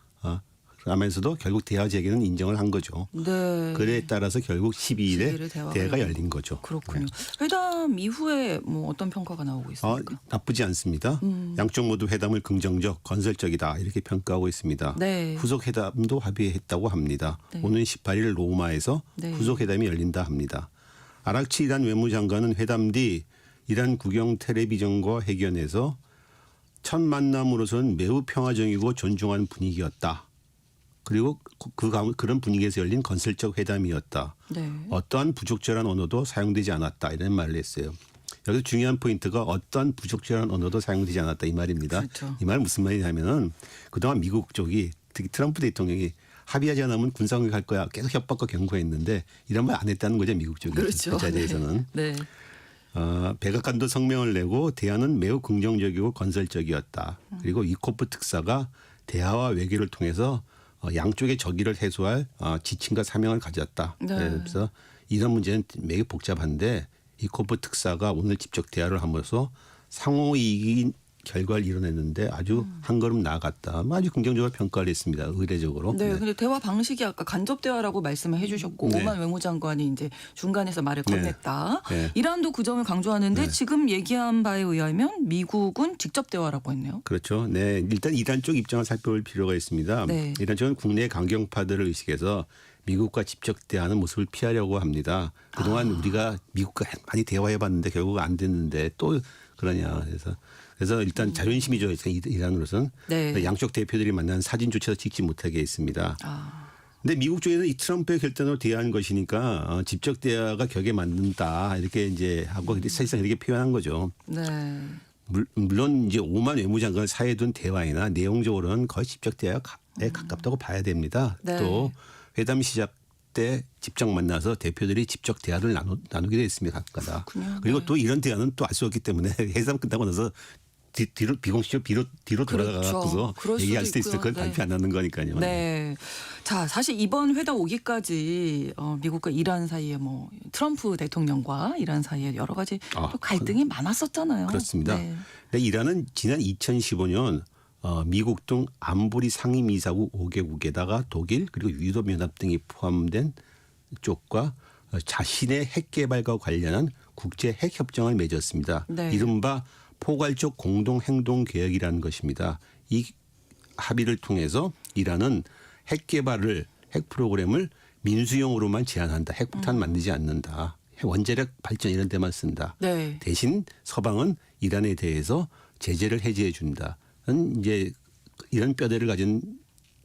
하면서도 결국 대화 재개는 인정을 한 거죠. 네. 그에 따라서 결국 12일에 12일에 대화가 열린 거죠. 그렇군요. 회담 이후에 뭐 어떤 평가가 나오고 있습니까? 나쁘지 않습니다. 양쪽 모두 회담을 긍정적, 건설적이다 이렇게 평가하고 있습니다. 네. 후속 회담도 합의했다고 합니다. 네. 오는 18일 로마에서 네. 후속 회담이 열린다 합니다. 아락치 이란 외무장관은 회담 뒤 이란 국영 텔레비전과 회견에서 첫 만남으로서는 매우 평화적이고 존중하는 분위기였다. 그리고 그런 분위기에서 열린 건설적 회담이었다. 네. 어떠한 부적절한 언어도 사용되지 않았다. 이런 말을 했어요. 여기서 중요한 포인트가 어떠한 부적절한 언어도 사용되지 않았다. 이 말입니다. 그렇죠. 이 말은 무슨 말이냐면은 그동안 미국 쪽이 특히 트럼프 대통령이 합의하지 않으면 군사공격할 거야. 계속 협박과 경고했는데 이런 말 안 했다는 거죠. 미국 쪽이. 그렇죠. 그 자리에서는. 네. 백악관도 성명을 내고 대화는 매우 긍정적이고 건설적이었다. 그리고 위코프 특사가 대화와 외교를 통해서 양쪽의 적의를 해소할 지침과 사명을 가졌다. 네. 그래서 이런 문제는 매우 복잡한데 위코프 특사가 오늘 직접 대화를 함으로써 상호이익인 결과를 이뤄냈는데 아주 한 걸음 나아갔다. 아주 긍정적으로 평가를 했습니다. 의례적으로. 네, 근데 대화 방식이 아까 간접 대화라고 말씀을 해주셨고 네. 오만 외무장관이 이제 중간에서 말을 네. 건넸다. 네. 이란도 그 점을 강조하는데 네. 지금 얘기한 바에 의하면 미국은 직접 대화라고 했네요. 그렇죠. 네, 일단 이란 쪽 입장을 살펴볼 필요가 있습니다. 네. 이란 쪽은 국내 강경파들을 의식해서 미국과 직접 대화하는 모습을 피하려고 합니다. 그동안 우리가 미국과 많이 대화해봤는데 결국 안 됐는데 또 그러냐. 그래서 일단 자존심이죠. 이란으로서는. 네. 양쪽 대표들이 만난 사진조차도 찍지 못하게 했습니다. 근데 미국 쪽에는 이 트럼프의 결단으로 대화한 것이니까 직접 대화가 격에 맞는다 이렇게 이제 하고 사실상 이렇게 표현한 거죠. 네. 물론 이제 오만 외무장관을 사이에 둔 대화이나 내용적으로는 거의 직접 대화에 가깝다고 봐야 됩니다. 네. 또 회담 시작 때 직접 만나서 대표들이 직접 대화를 나누기도 했습니다. 각마다. 그리고 네. 또 이런 대화는 또 알 수 없기 때문에 회담 끝나고 나서 뒤로 비공식적으로 뒤로 돌아가서 그럴 얘기할 수도 수도 있을 건 있고요. 발표 안 하는 거니까요. 네. 자, 사실 이번 회담 오기까지 미국과 이란 사이에 뭐 트럼프 대통령과 이란 사이에 여러 가지 또 갈등이 많았었잖아요. 그렇습니다. 네. 근데 이란은 지난 2015년 미국 등 안보리 상임이사국 5개국에다가 독일 그리고 유럽연합 등이 포함된 쪽과 자신의 핵 개발과 관련한 국제 핵 협정을 맺었습니다. 네. 이른바 포괄적 공동 행동 계획이라는 것입니다. 이 합의를 통해서 이란은 핵 프로그램을 민수용으로만 제한한다. 핵폭탄 만들지 않는다. 원자력 발전 이런 데만 쓴다. 네. 대신 서방은 이란에 대해서 제재를 해제해 준다는 이제 이런 뼈대를 가진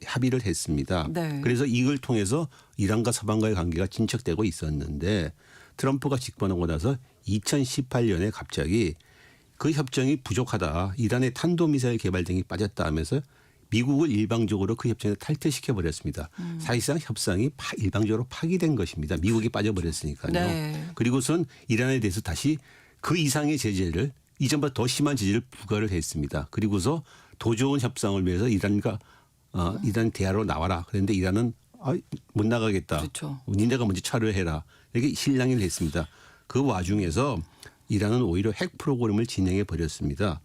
합의를 했습니다. 네. 그래서 이걸 통해서 이란과 서방과의 관계가 진척되고 있었는데 트럼프가 집권하고 나서 2018년에 갑자기 그 협정이 부족하다. 이란의 탄도미사일 개발 등이 빠졌다 하면서 미국을 일방적으로 그 협정에 탈퇴시켜 버렸습니다. 사실상 협상이 일방적으로 파기된 것입니다. 미국이 빠져버렸으니까요. 네. 그리고선 이란에 대해서 다시 그 이상의 제재를 이전보다 더 심한 제재를 부과를 했습니다. 그리고서 더 좋은 협상을 위해서 이란과 이란 대화로 나와라. 그런데 이란은 못 나가겠다. 그렇죠. 니네가 먼저 차려해라. 이렇게 실랑이를 했습니다. 그 와중에서 이란은 오히려 핵 프로그램을 진행해 버렸습니다.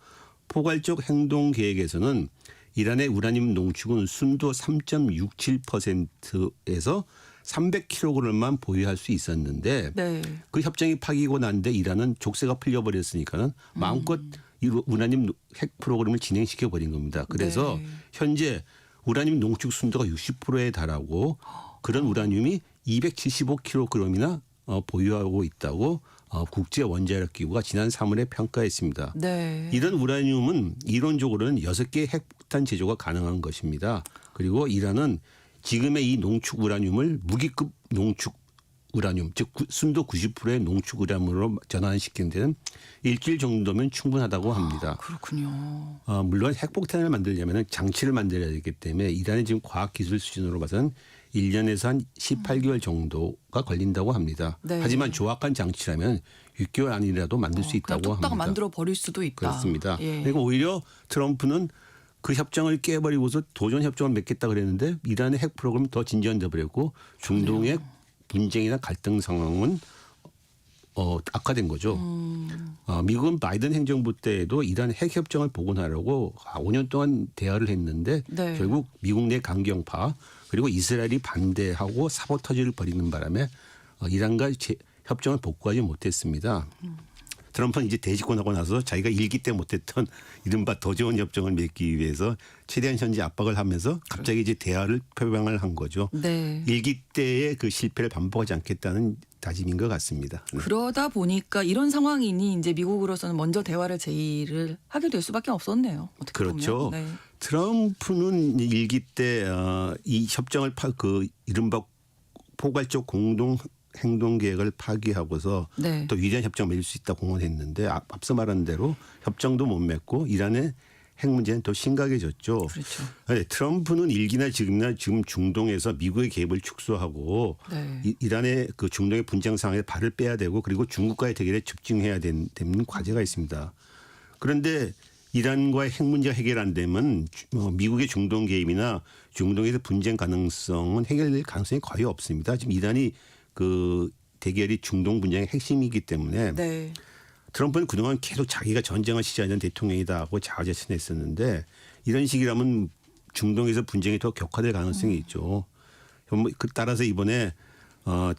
포괄적 행동 계획에서는 이란의 우라늄 농축은 순도 3.67%에서 300kg만 보유할 수 있었는데 네. 그 협정이 파기고 난데 이란은 족쇄가 풀려버렸으니까는 마음껏 이 우라늄 핵 프로그램을 진행시켜 버린 겁니다. 그래서 네. 현재 우라늄 농축 순도가 60%에 달하고 그런 우라늄이 275kg이나 보유하고 있다고 국제 원자력 기구가 지난 3월에 평가했습니다. 네. 이런 우라늄은 이론적으로는 6개의 핵폭탄 제조가 가능한 것입니다. 그리고 이란은 지금의 이 농축 우라늄을 무기급 농축 우라늄, 즉 순도 90%의 농축 우라늄으로 전환시키는 데는 일주일 정도면 충분하다고 합니다. 그렇군요. 물론 핵폭탄을 만들려면 장치를 만들어야 되기 때문에 이란의 지금 과학기술 수준으로 봐서는 1년에서 한 18개월 정도가 걸린다고 합니다. 네. 하지만 조악한 장치라면 6개월 안이라도 만들 수 있다고 그냥 뚝딱 합니다. 만들어 버릴 수도 있다. 그렇습니다. 예. 그리고 오히려 트럼프는 그 협정을 깨버리고서 도전 협정을 맺겠다 그랬는데 이란의 핵 프로그램이 더 진전돼 버렸고 중동의 분쟁이나 갈등 상황은 악화된 거죠. 미국은 바이든 행정부 때에도 이란 핵 협정을 복원하려고 5년 동안 대화를 했는데 네. 결국 미국 내 강경파 그리고 이스라엘이 반대하고 사보타지를 벌이는 바람에 이란과 협정을 복구하지 못했습니다. 트럼프는 이제 대집권하고 나서 자기가 일기 때 못했던 이른바 더 좋은 협정을 맺기 위해서 최대한 현재 압박을 하면서 갑자기 이제 대화를 표명을 한 거죠. 네. 일기 때의 그 실패를 반복하지 않겠다는 다짐인 것 같습니다. 네. 그러다 보니까 이런 상황이니 이제 미국으로서는 먼저 대화를 제의를 하게 될 수밖에 없었네요. 어떻게 그렇죠. 보면. 네. 트럼프는 일기 때 이 협정을 그 이른바 포괄적 공동 행동 계획을 파기하고서 네. 또 위대한 협정 맺을 수 있다 공언했는데 앞서 말한 대로 협정도 못 맺고 이란의 핵 문제는 더 심각해졌죠. 그렇죠. 네, 트럼프는 일기나 지금 중동에서 미국의 개입을 축소하고 네. 이란의 그 중동의 분쟁 상황에 발을 빼야 되고 그리고 중국과의 대결에 집중해야 되는 과제가 있습니다. 그런데 이란과의 핵 문제가 해결 안 되면 미국의 중동 개입이나 중동에서 분쟁 가능성은 해결될 가능성이 거의 없습니다. 지금 이란이 그 대결이 중동 분쟁의 핵심이기 때문에 네. 트럼프는 그동안 계속 자기가 전쟁을 시작하는 대통령이다 하고 자화자찬했었는데 이런 식이라면 중동에서 분쟁이 더 격화될 가능성이 있죠. 따라서 이번에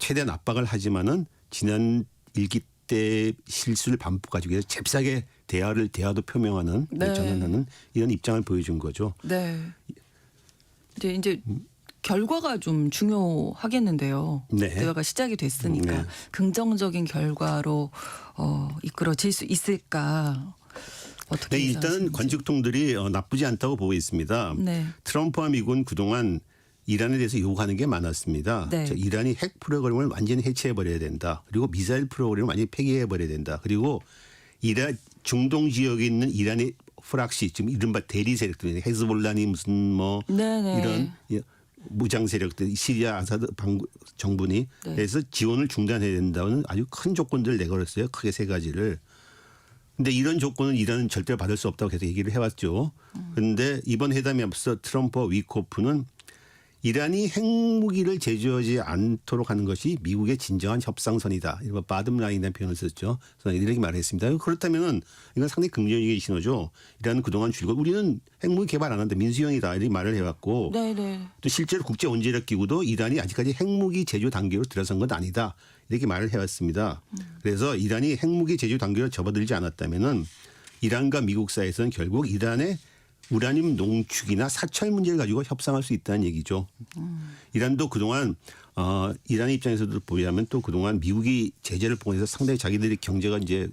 최대한 압박을 하지만은 지난 일기 때 실수를 반복하기 위해서 잽싸게 대화도 표명하는 네. 전환하는 이런 입장을 보여준 거죠. 네. 이제 결과가 좀 중요하겠는데요. 네. 대화가 시작이 됐으니까 네. 긍정적인 결과로 이끌어질 수 있을까? 어떻게 네, 일단은 예상하시는지. 관측통들이 나쁘지 않다고 보고 있습니다. 네. 트럼프와 미국은 그동안 이란에 대해서 요구하는 게 많았습니다. 네. 이란이 핵 프로그램을 완전히 해체해버려야 된다. 그리고 미사일 프로그램을 완전히 폐기해버려야 된다. 그리고 이란 중동 지역에 있는 이란의 프락시 지금 이른바 대리 세력들 헤즈볼라니 무슨 네네. 이런 무장 세력들 시리아 아사드 정부니 네. 해서 지원을 중단해야 된다는 아주 큰 조건들을 내걸었어요. 크게 세 가지를. 근데 이런 조건은 이란은 절대로 받을 수 없다고 계속 얘기를 해왔죠. 그런데 이번 회담에 앞서 트럼프와 위코프는 이란이 핵무기를 제조하지 않도록 하는 것이 미국의 진정한 협상선이다. 이런 바듬라인이라는 표현을 썼죠. 그래서 이렇게 말했습니다. 그렇다면 이건 상당히 긍정적인 신호죠. 이란은 그동안 줄곧 우리는 핵무기 개발 안 한다. 민수형이다. 이렇게 말을 해왔고 네네. 또 실제로 국제원자력기구도 이란이 아직까지 핵무기 제조 단계로 들어선 건 아니다. 이렇게 말을 해왔습니다. 그래서 이란이 핵무기 제조 단계로 접어들지 않았다면은 이란과 미국 사이에서는 결국 이란의 우라늄 농축이나 사찰 문제를 가지고 협상할 수 있다는 얘기죠. 이란도 그동안 이란의 입장에서도 보자면 또 그동안 미국이 제재를 봉해서 상당히 자기들의 경제가 이제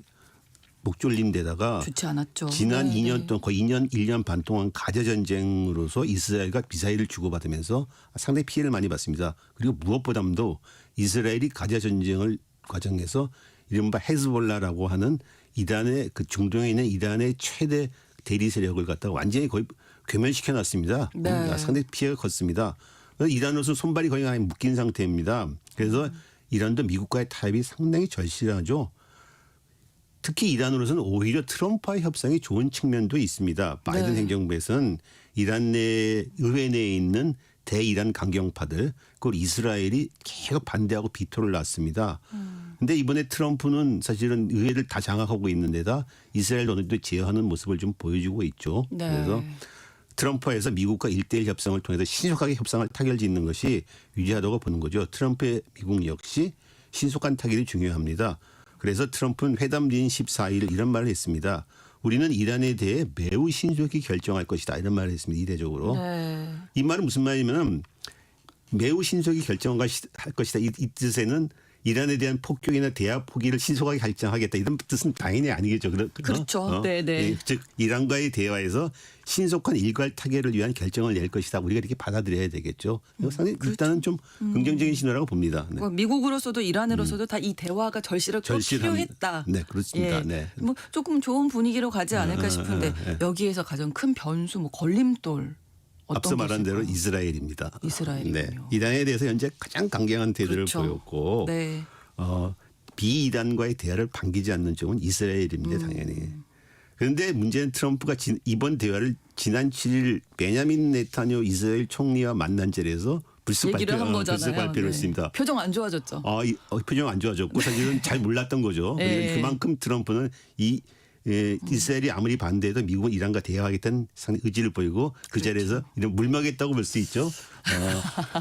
목졸림 데다가 좋지 않았죠. 지난 네, 2년 네. 동안 거의 1년 반 동안 가짜 전쟁으로서 이스라엘과 미사일을 주고받으면서 상당히 피해를 많이 봤습니다. 그리고 무엇보다도 이스라엘이 가짜 전쟁을 과정에서 이른바 헤즈볼라라고 하는 이란의 그 중동에 있는 이란의 최대 대리 세력을 갖다가 완전히 거의 괴멸시켜 놨습니다. 네. 상당히 피해가 컸습니다. 이란으로서 손발이 거의 많이 묶인 상태입니다. 그래서 이란도 미국과의 타협이 상당히 절실하죠. 특히 이란으로서는 오히려 트럼프와의 협상이 좋은 측면도 있습니다. 바이든 네. 행정부에서는 이란 내 의회 내에 있는 대이란 강경파들 그걸 이스라엘이 계속 반대하고 비토를 놨습니다. 그런데 이번에 트럼프는 사실은 의회를 다 장악하고 있는 데다 이스라엘 어느정도 제어하는 모습을 좀 보여주고 있죠. 네. 그래서 트럼프에서 미국과 1대1 협상을 통해서 신속하게 협상을 타결짓는 것이 유리하다고 보는 거죠. 트럼프의 미국 역시 신속한 타결이 중요합니다. 그래서 트럼프는 회담 뒤인 14일 이런 말을 했습니다. 우리는 이란에 대해 매우 신속히 결정할 것이다. 이런 말을 했습니다. 이례적으로. 네. 이 말은 무슨 말이냐면 매우 신속히 결정할 것이다. 이 뜻에는 이란에 대한 폭격이나 대화 포기를 신속하게 결정하겠다. 이런 뜻은 당연히 아니겠죠. 그렇죠. 네네. 즉 이란과의 대화에서 신속한 일괄 타결을 위한 결정을 낼 것이다. 우리가 이렇게 받아들여야 되겠죠. 상당히 일단은 좀 긍정적인 신호라고 봅니다. 네. 뭐 미국으로서도 이란으로서도 다 이 대화가 절실하게 필요했다. 네, 그렇습니다. 예. 네. 뭐 조금 좋은 분위기로 가지 않을까 싶은데 여기에서 가장 큰 변수, 뭐 걸림돌 어떤 앞서 말한 게 대로 있을까요? 이스라엘입니다. 이스라엘이군요. 네. 이란에 대해서 현재 가장 강경한 태도를 그렇죠. 보였고 네. 비이란과의 대화를 반기지 않는 쪽은 이스라엘입니다. 당연히. 그런데 문제는 트럼프가 이번 대화를 지난 7일 베냐민 네타냐후 이스라엘 총리와 만난 자리에서 불쑥 얘기를 한 거잖아요. 발표를 네. 했습니다. 표정 안 좋아졌죠. 표정 안 좋아졌고 사실은 잘 몰랐던 거죠. 네. 그만큼 트럼프는 이스라엘이 아무리 반대해도 미국은 이란과 대화하겠다는 상당히 의지를 보이고 그 자리에서 이런 물먹였다고 볼 수 있죠.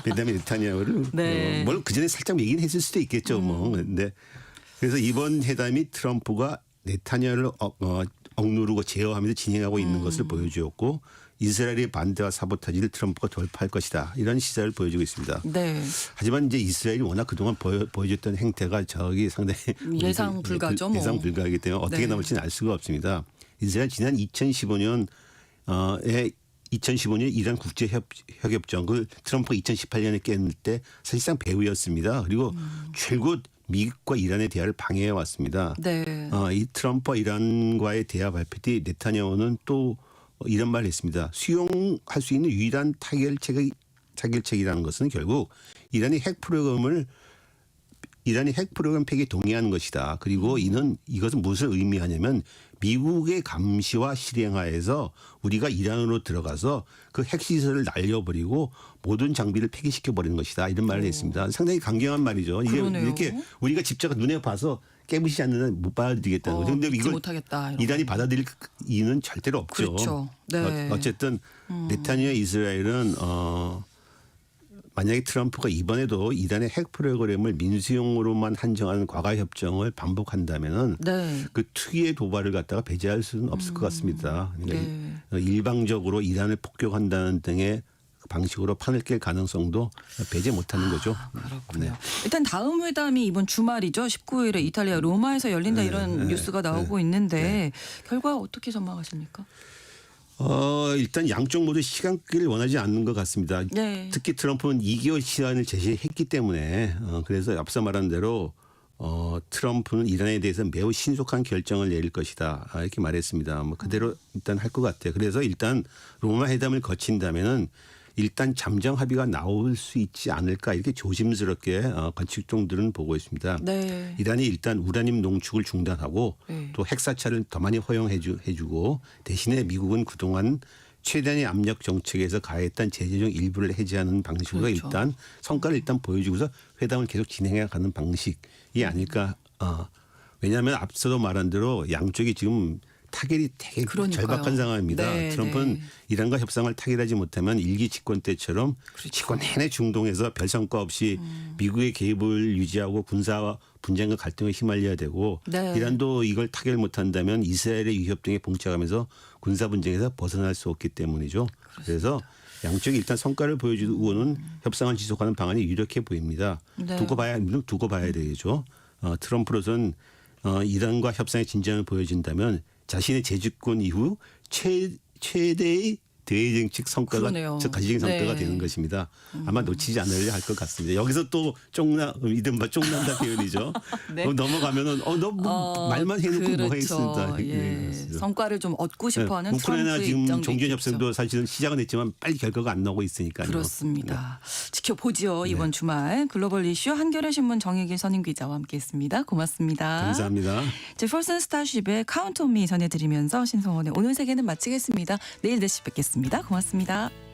베냐민 네타냐후를 네. 뭘 그전에 살짝 얘기는 했을 수도 있겠죠. 뭐. 근데 그래서 이번 회담이 트럼프가 네타냐후를 억누르고 제어하면서 진행하고 있는 것을 보여주었고 이스라엘의 반대와 사보타지를 트럼프가 돌파할 것이다. 이런 시사를 보여주고 있습니다. 네. 하지만 이제 이스라엘이 워낙 그동안 보여줬던 행태가 저기 상당히 예상 불가죠. 뭐. 예상 불가이기 때문에 어떻게 네. 나올지는 알 수가 없습니다. 이스라엘 지난 2015년 이란 국제협정 그걸 트럼프가 2018년에 깼을 때 사실상 배후였습니다. 그리고 줄곧 미국과 이란의 대화를 방해해 왔습니다. 네. 이 트럼프와 이란과의 대화 발표 뒤 네타냐후는 또 이런 말을 했습니다. 수용할 수 있는 유일한 타결책이라는 것은 결국 이란이 핵 프로그램 폐기에 동의하는 것이다. 그리고 이것은 무엇을 의미하냐면 미국의 감시와 실행하에서 우리가 이란으로 들어가서 그 핵시설을 날려버리고 모든 장비를 폐기시켜 버리는 것이다. 이런 말을 했습니다. 상당히 강경한 말이죠. 이게 그러네요. 이렇게 우리가 직접 눈에 봐서 깨부시지 않는 한 못 받아들이겠다는 거죠. 그런데 믿지 이걸 못하겠다. 이란이 받아들일 이유는 절대로 없죠. 그렇죠. 네. 어쨌든 네타냐후 이스라엘은 만약에 트럼프가 이번에도 이란의 핵 프로그램을 민수용으로만 한정하는 과거 협정을 반복한다면은 네. 그 특유의 도발을 갖다가 배제할 수는 없을 것 같습니다. 그러니까 네. 일방적으로 이란을 폭격한다는 등의 방식으로 판을 깰 가능성도 배제 못하는 거죠. 그렇군요. 네. 일단 다음 회담이 이번 주말이죠. 19일에 이탈리아 로마에서 열린다 이런 뉴스가 나오고 있는데 결과 어떻게 전망하십니까? 일단 양쪽 모두 시간 끄기를 원하지 않는 것 같습니다. 네. 특히 트럼프는 2개월 시간을 제시했기 때문에 그래서 앞서 말한 대로 트럼프는 이란에 대해서 매우 신속한 결정을 내릴 것이다. 이렇게 말했습니다. 뭐 그대로 일단 할 것 같아요. 그래서 일단 로마 회담을 거친다면은 일단 잠정 합의가 나올 수 있지 않을까 이렇게 조심스럽게 관측종들은 보고 있습니다. 네. 이란이 일단 우라늄 농축을 중단하고 네. 또 핵사찰을 더 많이 허용해주고 대신에 미국은 그동안 최대한의 압력 정책에서 가했던 제재 중 일부를 해제하는 방식으로 그렇죠. 일단 성과를 일단 보여주고서 회담을 계속 진행해가는 방식이 아닐까. 왜냐하면 앞서도 말한 대로 양쪽이 지금 타결이 되게 그러니까요. 절박한 상황입니다. 네, 트럼프는 네. 이란과 협상을 타결하지 못하면 일기 집권 때처럼 그렇죠. 집권 내내 중동에서 별 성과 없이 미국의 개입을 유지하고 군사와 분쟁과 갈등을 휘말려야 되고 네. 이란도 이걸 타결 못한다면 이스라엘의 위협 등에 봉착하면서 군사 분쟁에서 벗어날 수 없기 때문이죠. 그래서 양쪽이 일단 성과를 보여주고는 협상을 지속하는 방안이 유력해 보입니다. 네. 두고 봐야 되겠죠. 트럼프로서는 이란과 협상의 진전을 보여준다면 자신의 재집권 이후 최대의 대정책 성과가 그러네요. 가시적인 성과가 네. 되는 것입니다. 아마 놓치지 않으려 할 것 같습니다. 여기서 또 이른바 쫑난다 표현이죠. 네. 넘어가면은 너 말만 해놓고 뭐 했습니다. 예. 성과를 좀 얻고 싶어하는 우크라이나 트럼프의 지금 입장도 종전 있겠죠. 협상도 사실은 시작은 했지만 빨리 결과가 안 나오고 있으니까요. 그렇습니다. 지켜보죠. 이번 주말 글로벌 이슈 한겨레 신문 정혜길 선임 기자와 함께했습니다. 고맙습니다. 감사합니다. 제퍼슨 스타쉽의 카운트 온 미 전해드리면서 신성원의 오늘 세계는 마치겠습니다. 내일 4시 뵙겠습니다. 고맙습니다.